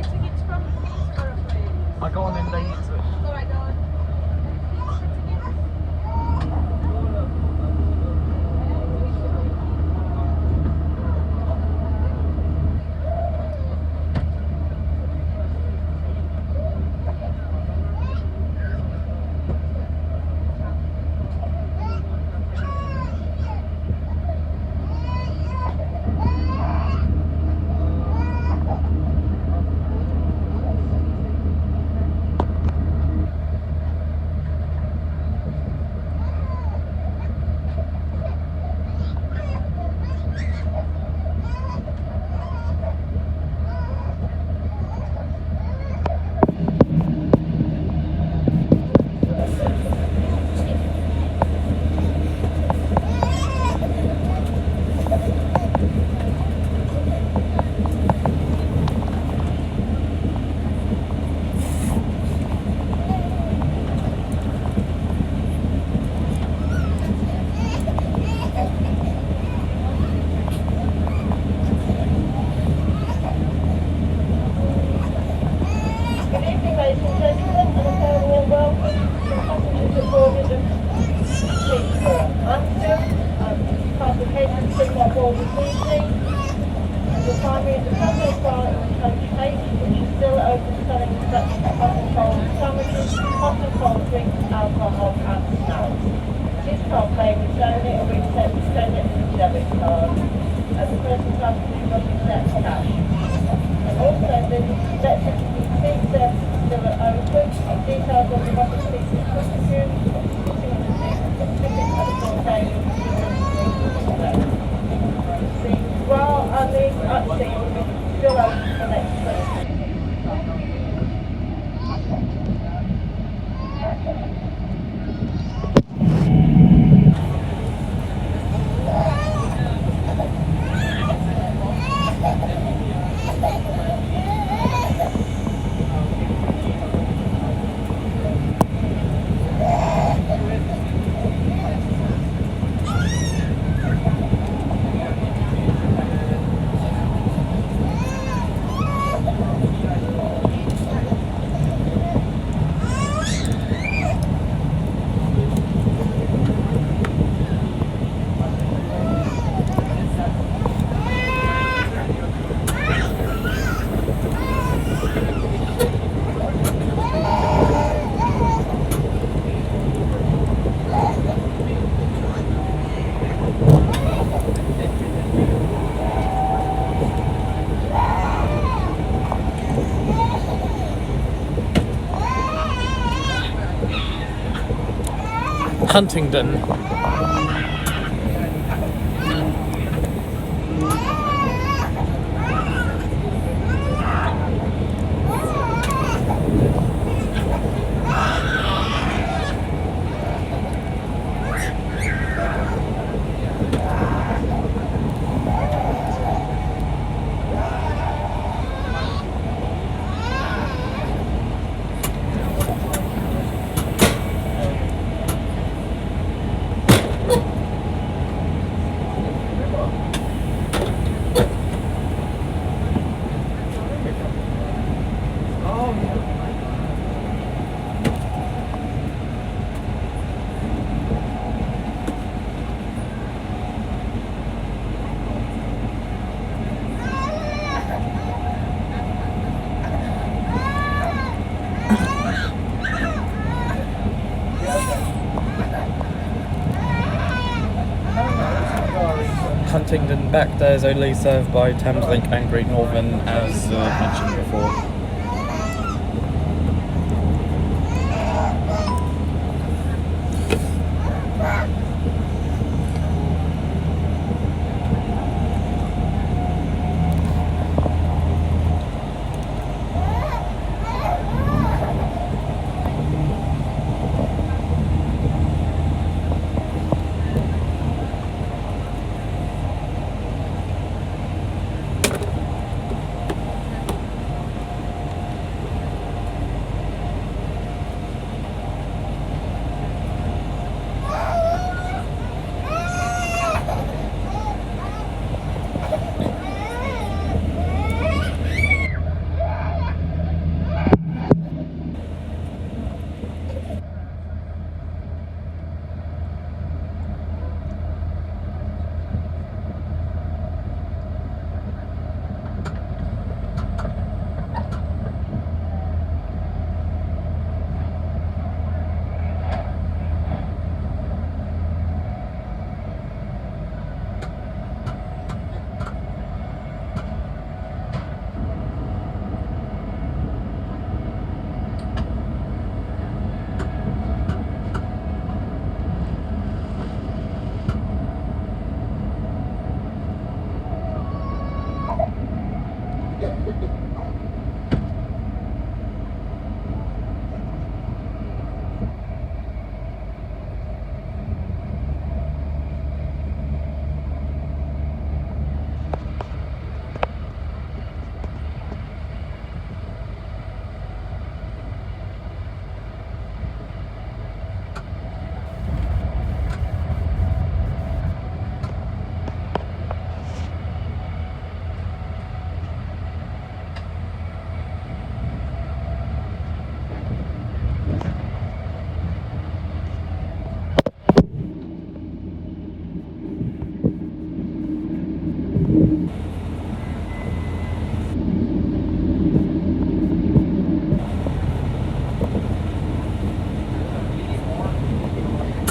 Tickets from Peterborough, please. I got one in Leeds. All right, darling. Huntingdon. Huntingdon back there is only served by Thameslink and Great Northern, as mentioned before.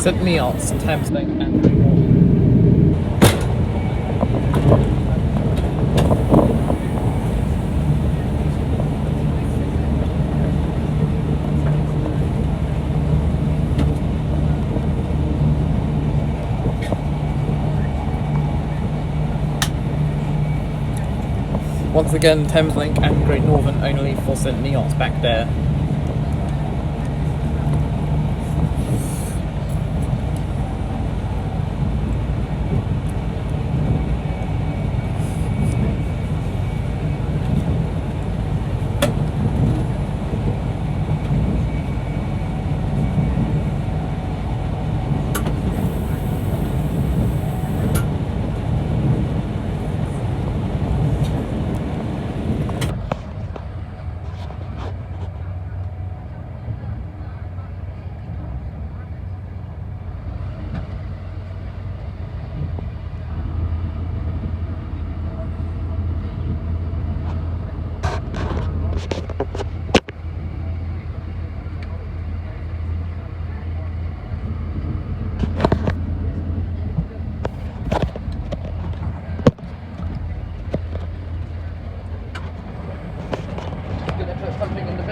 St Neots, Thameslink and Great Northern. Once again, Thameslink and Great Northern only for St Neots back there.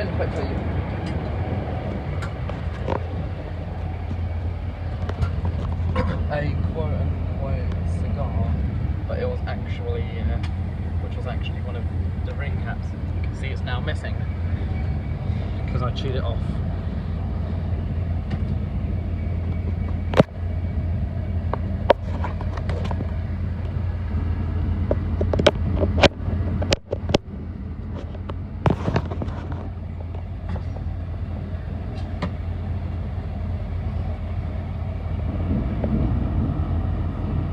didn't quite tell you. A quote-unquote cigar, but it was actually, which was actually one of the ring caps. You can see it's now missing because I chewed it off.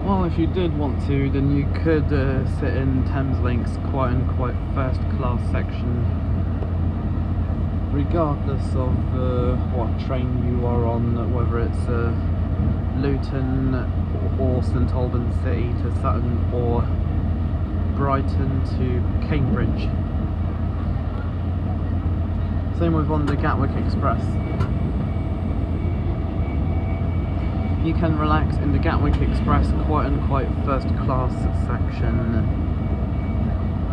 Well, if you did want to, then you could sit in Thameslink quote-unquote first-class section, regardless of what train you are on, whether it's Luton or St Albans City to Sutton or Brighton to Cambridge. Same with on the Gatwick Express. You can relax in the Gatwick Express quote-unquote first-class section,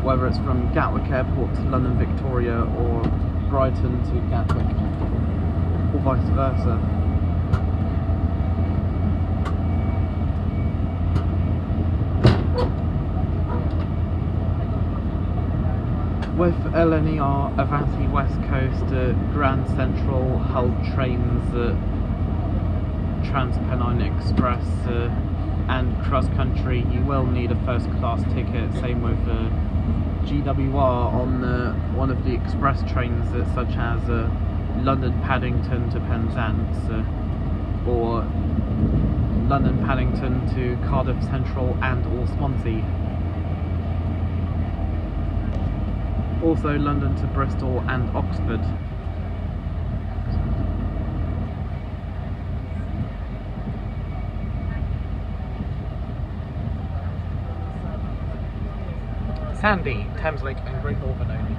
whether it's from Gatwick Airport to London Victoria or Brighton to Gatwick, or vice versa. With LNER, Avanti West Coast, Grand Central, Hull trains, Trans-Pennine Express and cross country, you will need a first class ticket. Same with GWR on one of the express trains such as London Paddington to Penzance or London Paddington to Cardiff Central and or Swansea. Also London to Bristol and Oxford. Sandy, Thameslink and Great Northern only.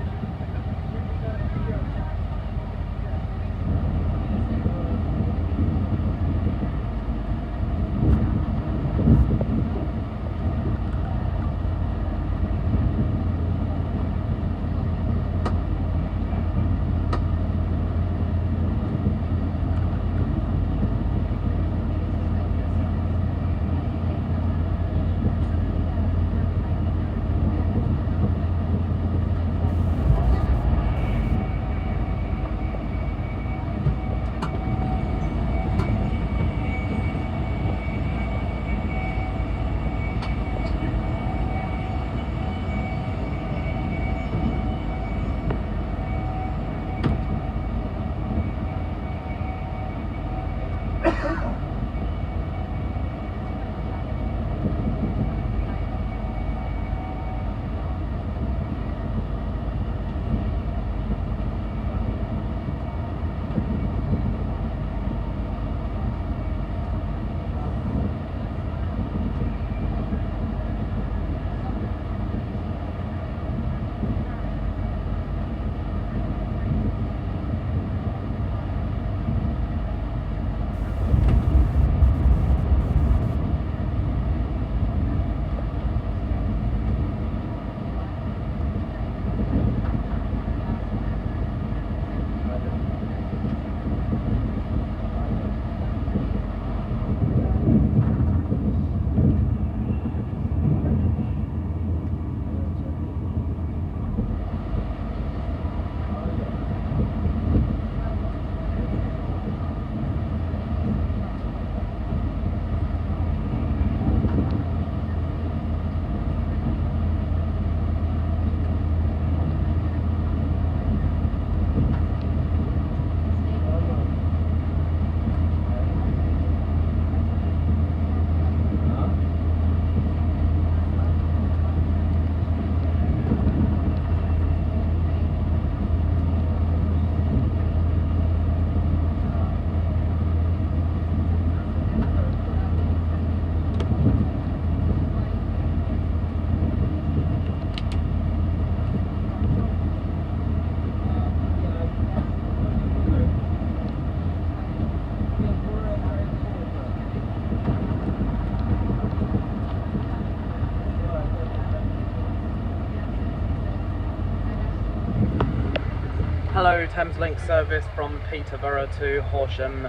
Hello, Thameslink service from Peterborough to Horsham.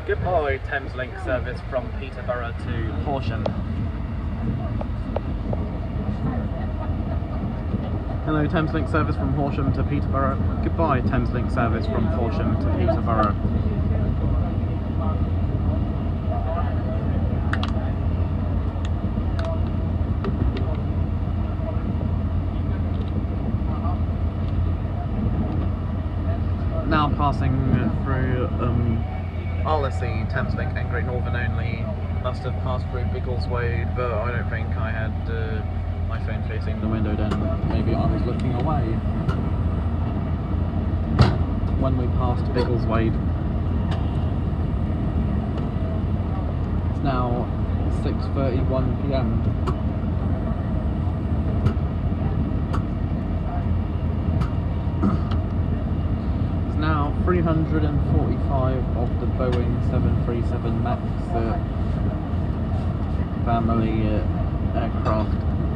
Goodbye, Thameslink service from Peterborough to Horsham. Hello, Thameslink service from Horsham to Peterborough. Goodbye, Thameslink service from Horsham to Peterborough. Now passing through Arlesey, Thameslink and Great Northern only. Must have passed through Biggleswade, but I don't think I had my phone facing the window then. Maybe I was looking away when we passed Biggleswade. It's now 6:31 PM. Now 345 of the Boeing 737 MAX family aircraft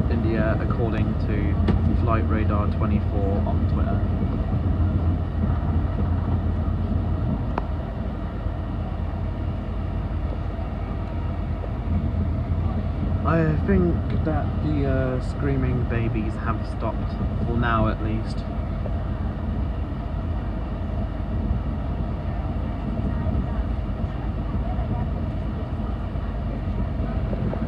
in the air, according to Flight Radar 24 on Twitter. I think that the screaming babies have stopped, for now at least.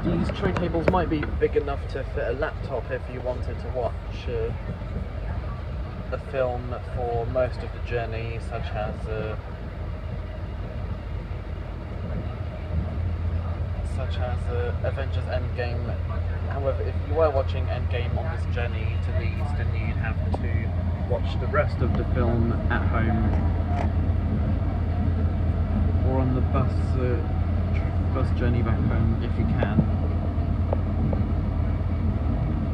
These tray tables might be big enough to fit a laptop if you wanted to watch a film for most of the journey, such as Avengers Endgame. However, if you were watching Endgame on this journey to Leeds, then you'd have to watch the rest of the film at home or on the bus journey back home if you can.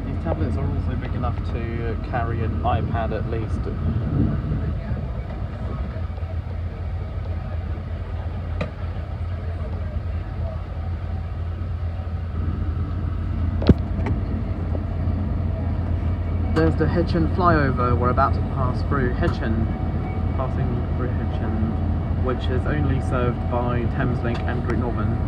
These tablets are also big enough to carry an iPad at least. There's the Hitchin flyover we're about to pass through. Hitchin, passing through Hitchin, which is only served by Thameslink and Great Northern.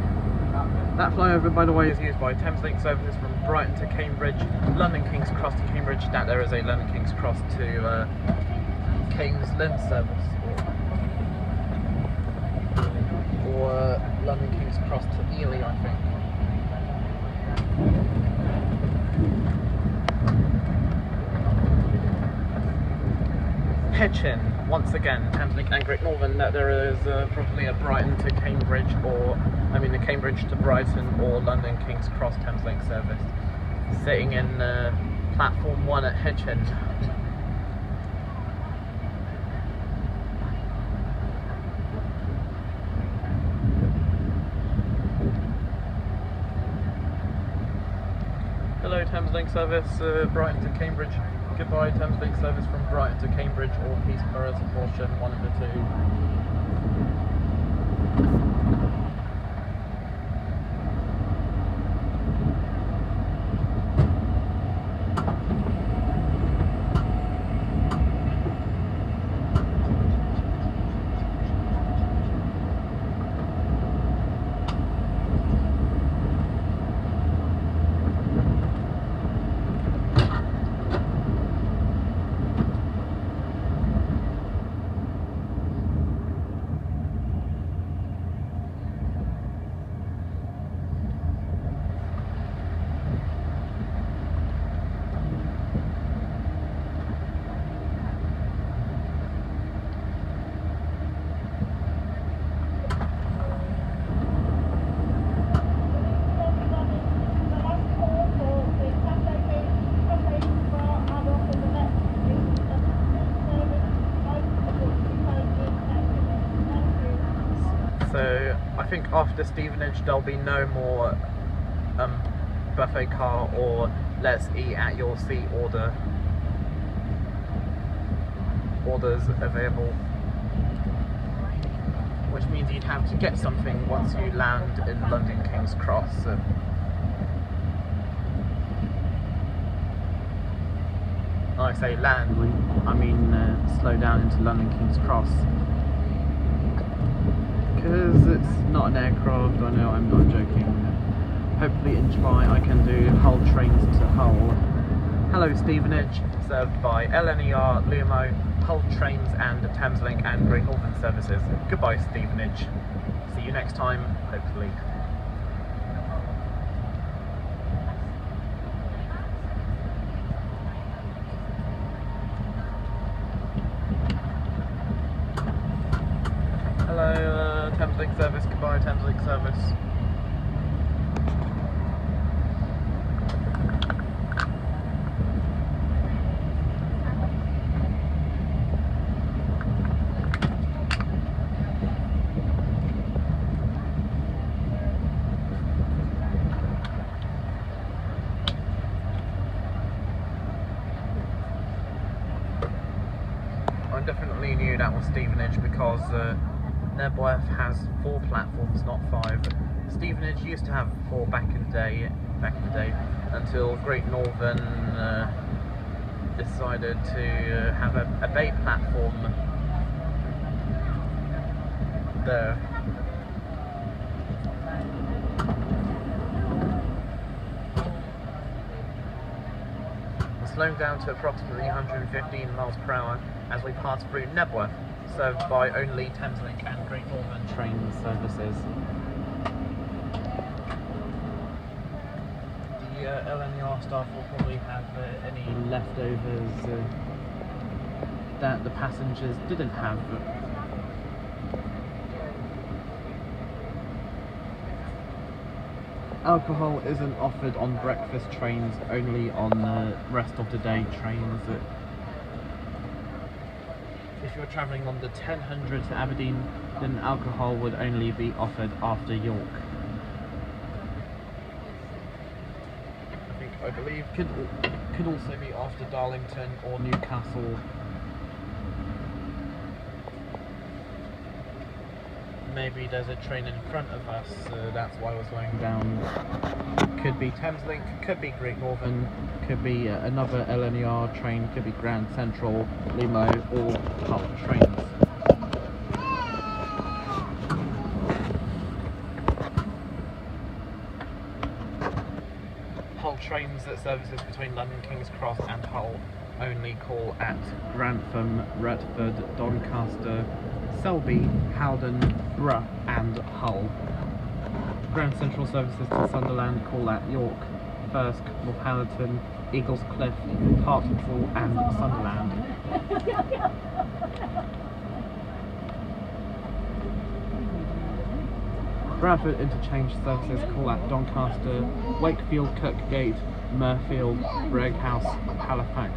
That flyover, by the way, is used by Thameslink services from Brighton to Cambridge, London King's Cross to Cambridge. That there is a London King's Cross to King's Lynn service, or London King's Cross to Ely, I think. Hitchin, once again, Thameslink and Great Northern, that there is probably a Brighton to Cambridge, or a Cambridge to Brighton or London King's Cross Thameslink service, sitting in platform 1 at Hitchin. Hello, Thameslink service, Brighton to Cambridge. Goodbye, Thameslink service from Brighton to Cambridge or Peterborough to Horsham, one of the two. So I think after Stevenage there'll be no more buffet car or let's eat at your seat orders available, which means you'd have to get something once you land in London King's Cross. when I say land, I mean slow down into London King's Cross. Because it's not an aircraft, I know I'm not joking. Hopefully in July I can do Hull trains to Hull. Hello Stevenage, served by LNER, Lumo, Hull Trains and Thameslink and Great Northern services. Goodbye Stevenage. See you next time, hopefully. Hello Thameslink service, goodbye Thameslink service. I definitely knew that was Stevenage because Nebworth has 4 platforms, not 5. Stevenage used to have 4 back in the day, until Great Northern decided to have a bay platform there. We're slowing down to approximately 115 miles per hour as we pass through Nebworth, served by only Thameslink and Great Northern train services. The LNER staff will probably have any leftovers that the passengers didn't have. Alcohol isn't offered on breakfast trains, only on the rest of the day trains. If you're travelling on the 1000 to Aberdeen, then alcohol would only be offered after York. I believe could also be after Darlington or Newcastle. Maybe there's a train in front of us, that's why we're slowing down. Could be Thameslink, could be Great Northern, could be another LNER train, could be Grand Central, Limo, or Hull trains. Hull trains that services between London King's Cross and Hull only call at Grantham, Retford, Doncaster, Selby, Howden, Brough and Hull. Grand Central services to Sunderland call at York, Thirsk, Northallerton, Eagles Cliff, Hartlepool and Sunderland. Bradford interchange services call at Doncaster, Wakefield, Kirkgate, Mirfield, Breghouse, Halifax,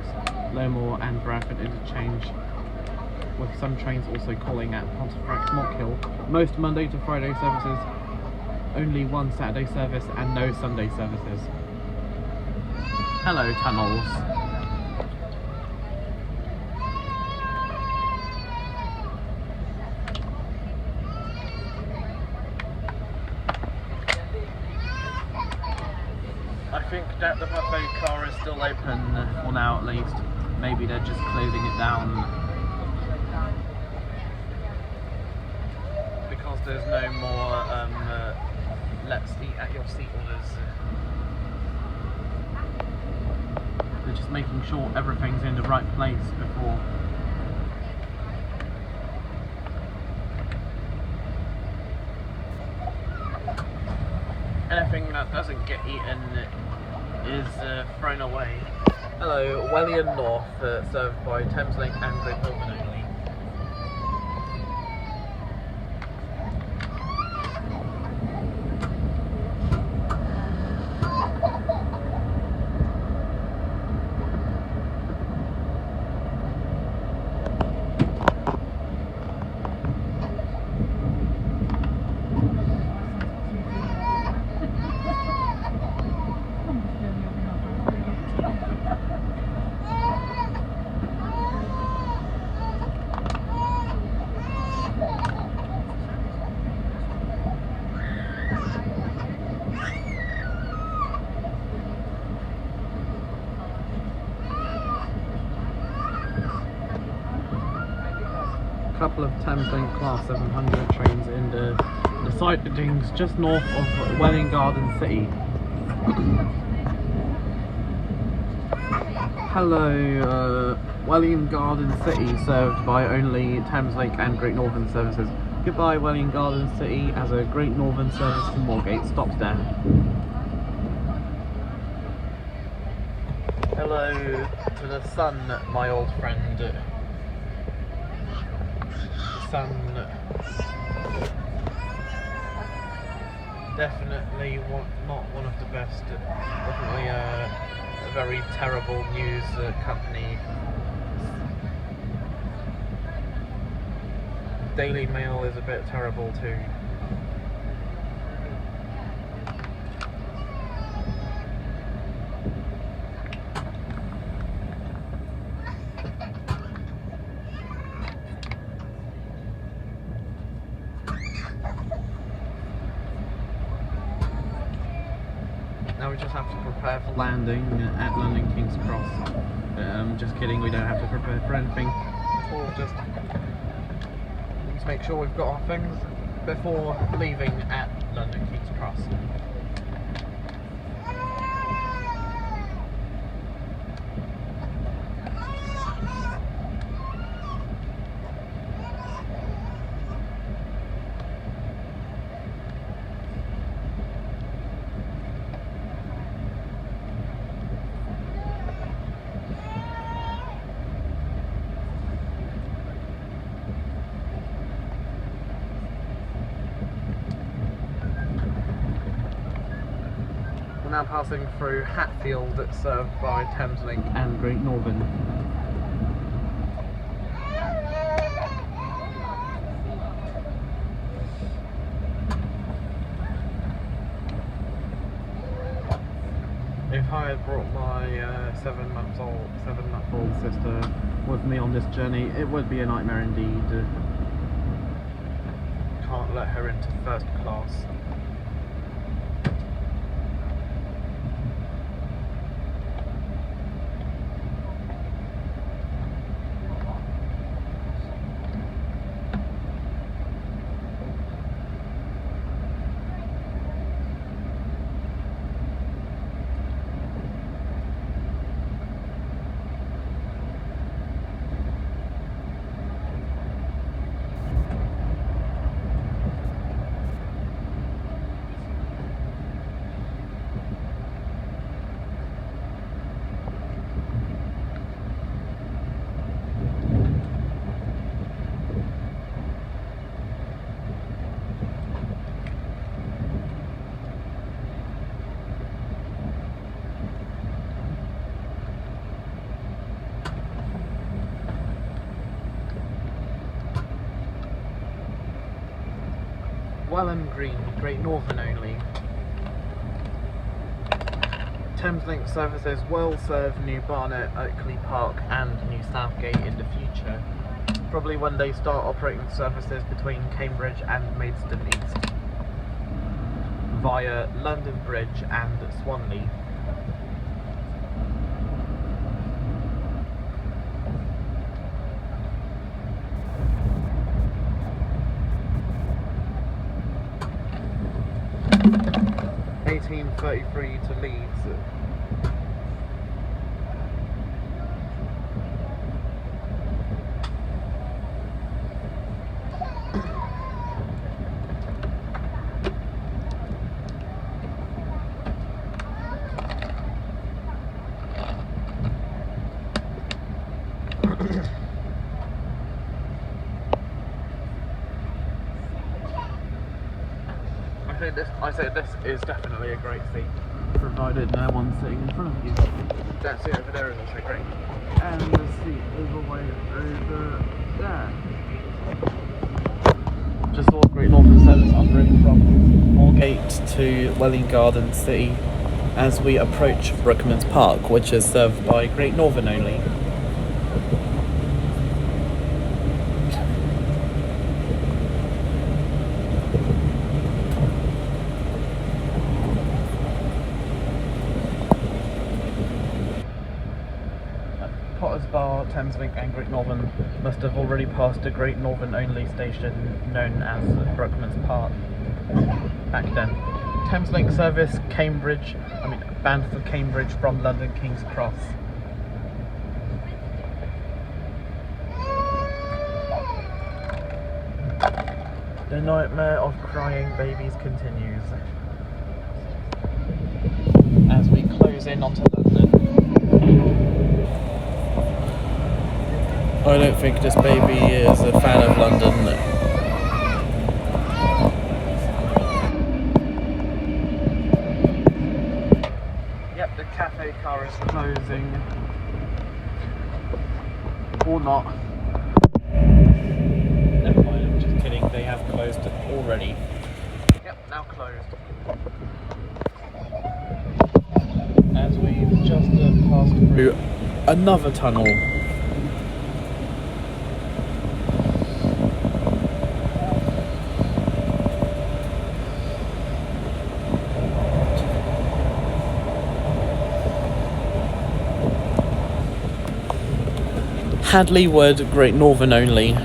Lowmore and Bradford interchange, with some trains also calling at Pontefract, Mockhill. Most Monday to Friday services, only one Saturday service and no Sunday services. Hello tunnels. I think that the buffet car is still open for now at least. Maybe they're just closing it down because there's no more let's eat at your seat orders. They're just making sure everything's in the right place before. Anything that doesn't get eaten is thrown away. Hello, Wellion North, served by Thameslink and Great Northern only. couple of Thameslink Class 700 trains in the sidings just north of Welwyn Garden City. Hello, Welwyn Garden City served by only Thameslink and Great Northern services. Goodbye, Welwyn Garden City, as a Great Northern service to Moorgate stops there. Hello to the sun, my old friend. The sun. Definitely not one of the best. Definitely a very terrible news company. Daily Mail is a bit terrible too. Now we just have to prepare for landing at London King's Cross. Just kidding, we don't have to prepare for anything. We'll just make sure we've got our things before leaving at London King's Cross. We're now passing through Hatfield, served by Thameslink and Great Northern. If I had brought my 7-month-old sister with me on this journey, it would be a nightmare indeed. Can't let her into first class. Welham Green, Great Northern only. Thameslink services will serve New Barnet, Oakley Park and New Southgate in the future, probably when they start operating services between Cambridge and Maidstone East via London Bridge and Swanley. .33 to Leeds. I say this is definitely a great seat, provided no one's sitting in front of you. That seat over there is also great. And the seat all the way over there. Just saw Great Northern service operating from Moorgate to Welwyn Garden City as we approach Brookman's Park, which is served by Great Northern only. bar, Thameslink and Great Northern must have already passed a Great Northern only station known as Brookman's Park back then. Thameslink service bound for Cambridge from London King's Cross. The nightmare of crying babies continues as we close in onto London. I don't think this baby is a fan of London. Yep, the cafe car is closing. Or not. Never mind, I'm just kidding, they have closed already. Yep, now closed. As we've just passed through another tunnel. Hadley Wood, Great Northern only.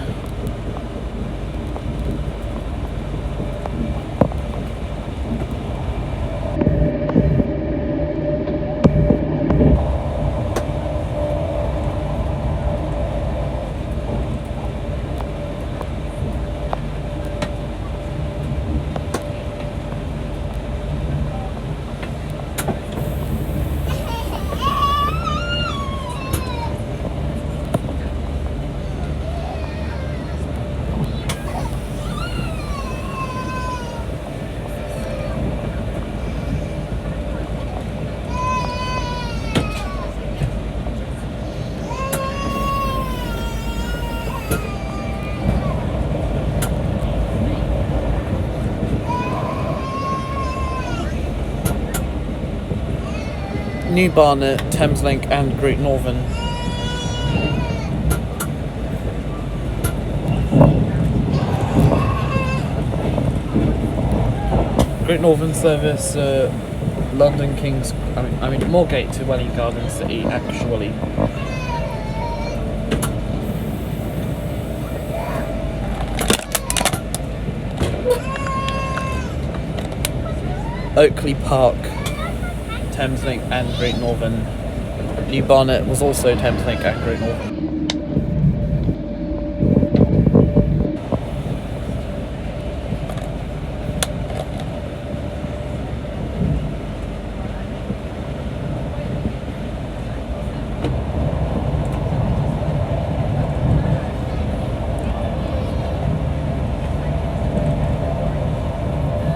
New Barnet, Thameslink and Great Northern. Great Northern service London King's, Moorgate to Welling Garden City actually. Oakley Park, Thameslink and Great Northern. New Barnet was also Thameslink and Great Northern.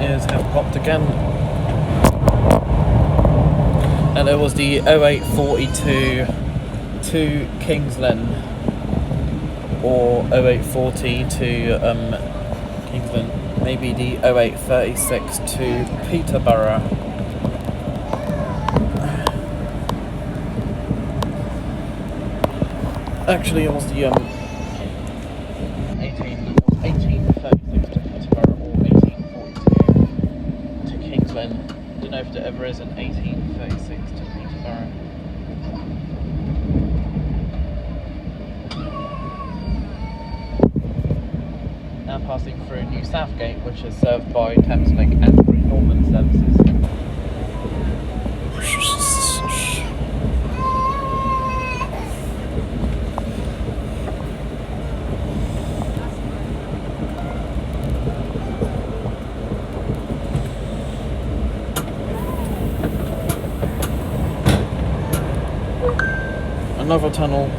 Ears have popped again. And there was the 0842 to Kings Lynn, or 0840 to Kings Lynn, maybe the 0836 to Peterborough. Actually, it was the 1836 to Peterborough or 1842 to Kings Lynn. Don't know if there ever is an 1836 to Peterborough. Now passing through New Southgate, which is served by Thameslink and Great Northern services. Another tunnel.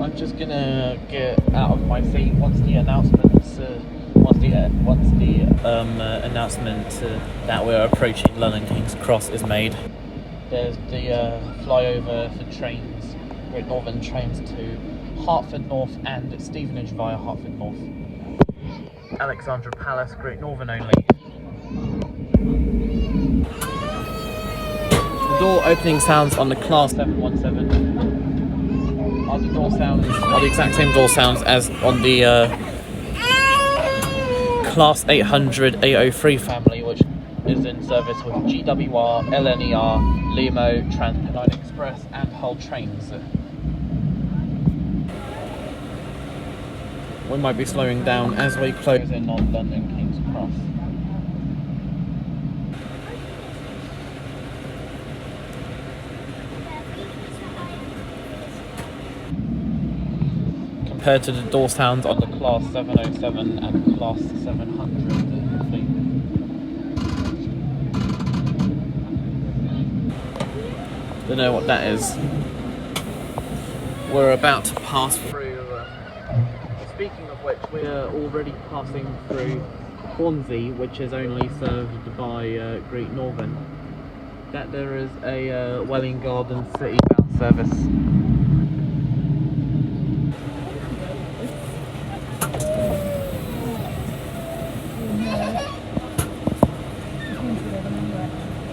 I'm just gonna get out of my seat once the announcements, announcement that we're approaching London King's Cross is made. There's the flyover for trains, Great Northern trains to Hertford North and Stevenage via Hertford North. Alexandra Palace, Great Northern only. The door opening sounds on the Class 717 are the door sounds, are the exact same door sounds as on the Class 800 803 family, which is in service with GWR, LNER, Limo, Trans-Pennine Express and Hull trains. We might be slowing down as we close in on London King's Cross. Compared to the door sounds on the Class 707 and Class 700 fleet. Don't know what that is. We're about to pass through. Speaking of which, we're already passing through Hornsey, which is only served by Great Northern. That there is a Welling Garden City bound service.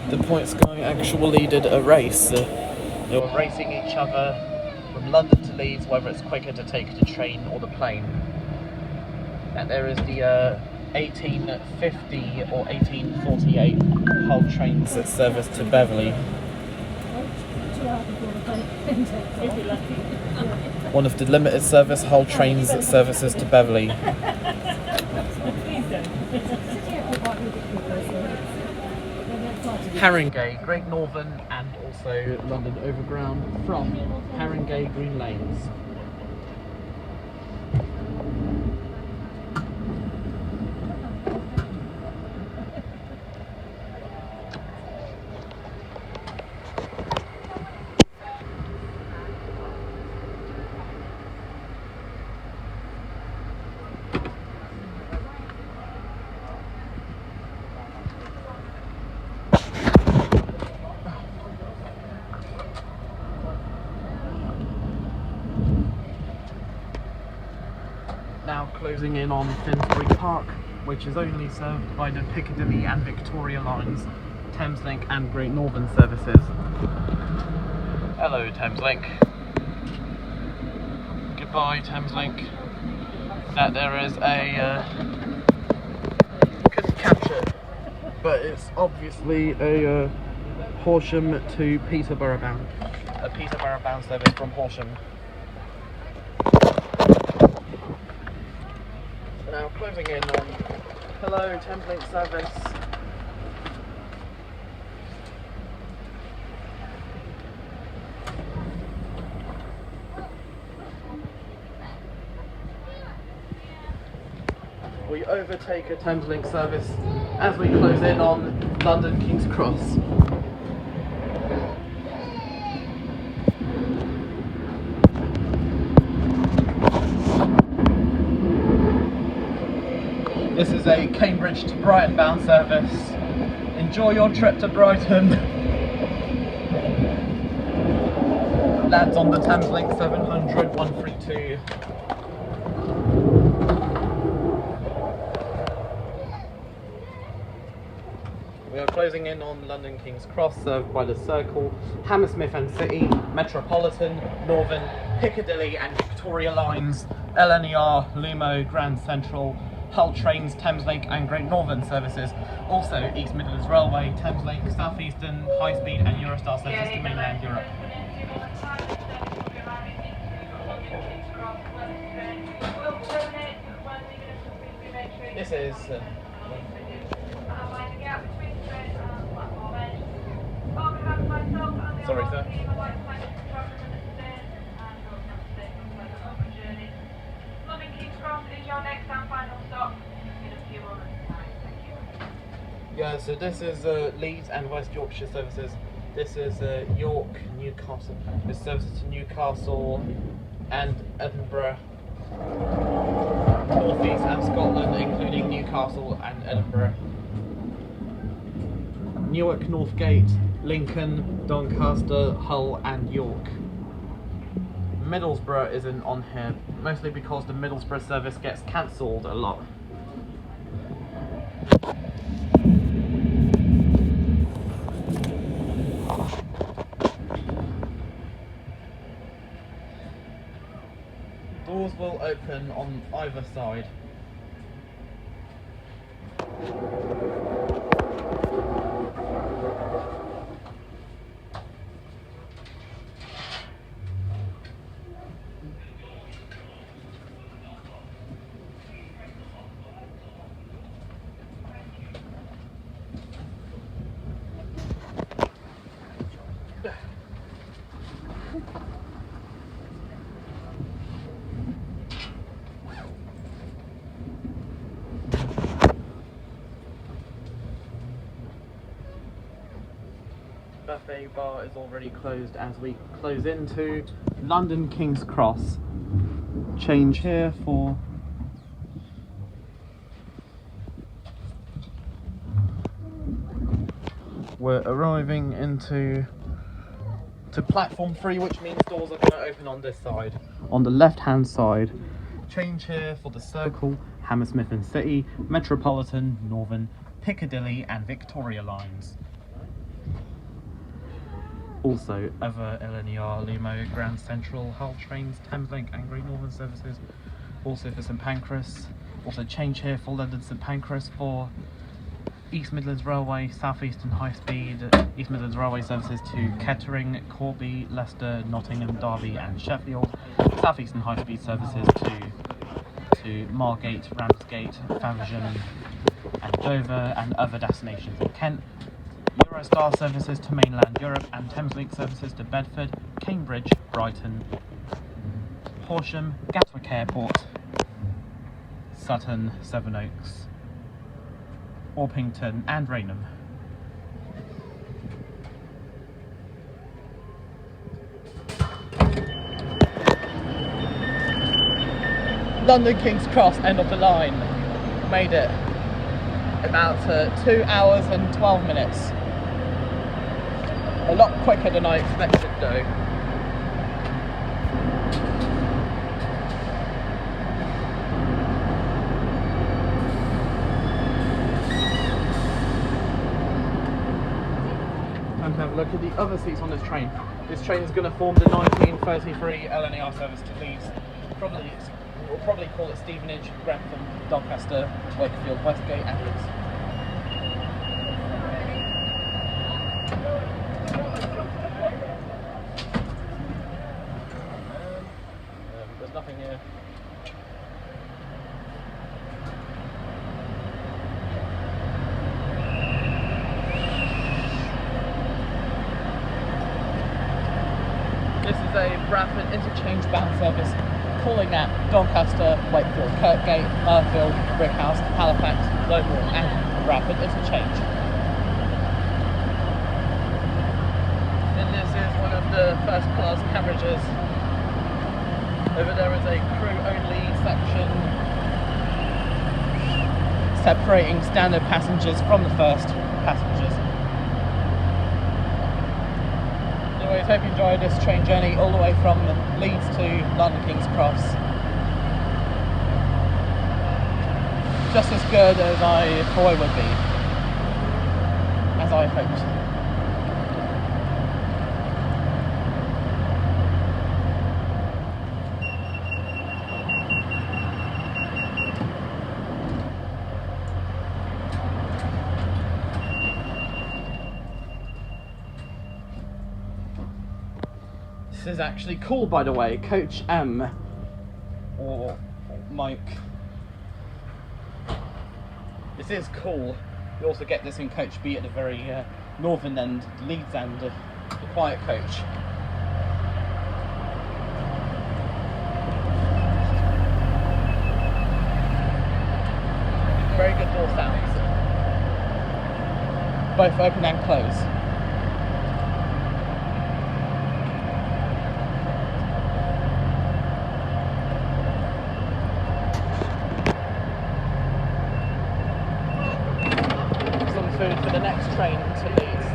The Points Guy actually did a race. They were racing each other from London to Leeds, whether it's quicker to take the train or the plane. And there is the 1850 or 1848 Hull trains that service to Beverley. One of the limited service Hull trains that services to Beverley. Haringey, Great Northern and also London Overground from Haringey Green Lanes. Now closing in on Finsbury Park, which is only served by the Piccadilly and Victoria lines, Thameslink and Great Northern services. Hello Thameslink. Goodbye Thameslink. That there is a couldn't capture, but it's obviously a Horsham to Peterborough bound. A Peterborough bound service from Horsham. Now closing in on hello Thameslink service. We overtake a Thameslink service as we close in on London King's Cross. This is a Cambridge to Brighton bound service. Enjoy your trip to Brighton. Lands on the Thameslink 700 132. We are closing in on London King's Cross, served by the Circle, Hammersmith and City, Metropolitan, Northern, Piccadilly and Victoria lines, LNER, Lumo, Grand Central, Hull trains, Thameslink and Great Northern services. Also East Midlands Railway, Thameslink, South Eastern, High Speed and Eurostar services to mainland Europe. This is sorry sir. London King's Cross is your next and final stop in a few moments' time. Thank you. Yeah, so this is Leeds and West Yorkshire services. This is York, Newcastle. This services to Newcastle and Edinburgh, North East and Scotland, including Newcastle and Edinburgh. Newark, Northgate, Lincoln, Doncaster, Hull and York. Middlesbrough isn't on here, mostly because the Middlesbrough service gets cancelled a lot. Doors will open on either side. Buffet bar is already closed as we close into London King's Cross. Change here for we're arriving into platform 3, which means doors are going to open on this side, on the left hand side. Change here for the Circle, Hammersmith and City, Metropolitan, Northern, Piccadilly and Victoria lines. Also other LNER, Limo, Grand Central, Hull trains, Thameslink and Great Northern services. Also for St Pancras. Also change here for London St Pancras for East Midlands Railway, South Eastern High Speed, East Midlands Railway services to Kettering, Corby, Leicester, Nottingham, Derby and Sheffield. South Eastern High Speed services to Margate, Ramsgate, Faversham and Dover and other destinations in Kent. Eurostar services to mainland Europe and Thameslink services to Bedford, Cambridge, Brighton, Horsham, Gatwick Airport, Sutton, Sevenoaks, Orpington and Raynham. London King's Cross, end of the line. Made it. About 2 hours and 12 minutes. A lot quicker than I expected though. Time to have a look at the other seats on this train. This train is going to form the 1933 LNER service to Leeds. We'll probably call it Stevenage, Grantham, Doncaster, Wakefield, Westgate and Leeds. There's nothing here. This is a Bradford interchange bound service calling at Doncaster, Wakefield, Kirkgate, Mirfield, Brickhouse, Halifax, Lowmore and Bradford interchange. And this is one of the first class carriages. Over there is a crew only section separating standard passengers from the first passengers. Anyways, hope you enjoyed this train journey all the way from Leeds to London King's Cross. Just as good as I thought it would be, as I hoped. This is actually called, by the way, Coach M, or Mike. This is cool. You also get this in Coach B at the very northern end, Leeds end, the quiet coach. Very good door sounds. Both open and close. Food for the next train to Leeds.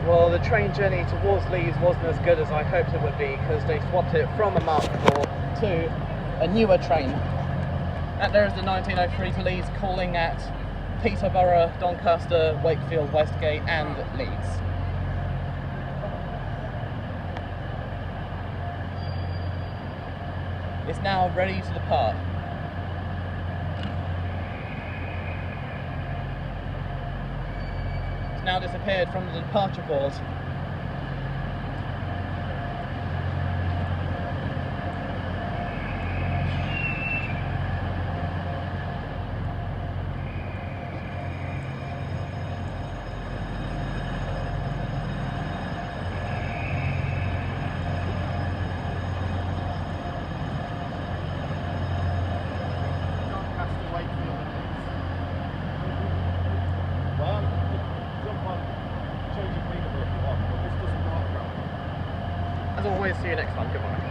Well, the train journey towards Leeds wasn't as good as I hoped it would be, because they swapped it from a Mark IV to a newer train. And there is the 1903 to Leeds calling at Peterborough, Doncaster, Wakefield Westgate and Leeds. It's now ready to depart. It's now disappeared from the departure board. Well, jump on, change your Peterborough if you want, but this doesn't work. As always, see you next time. Goodbye.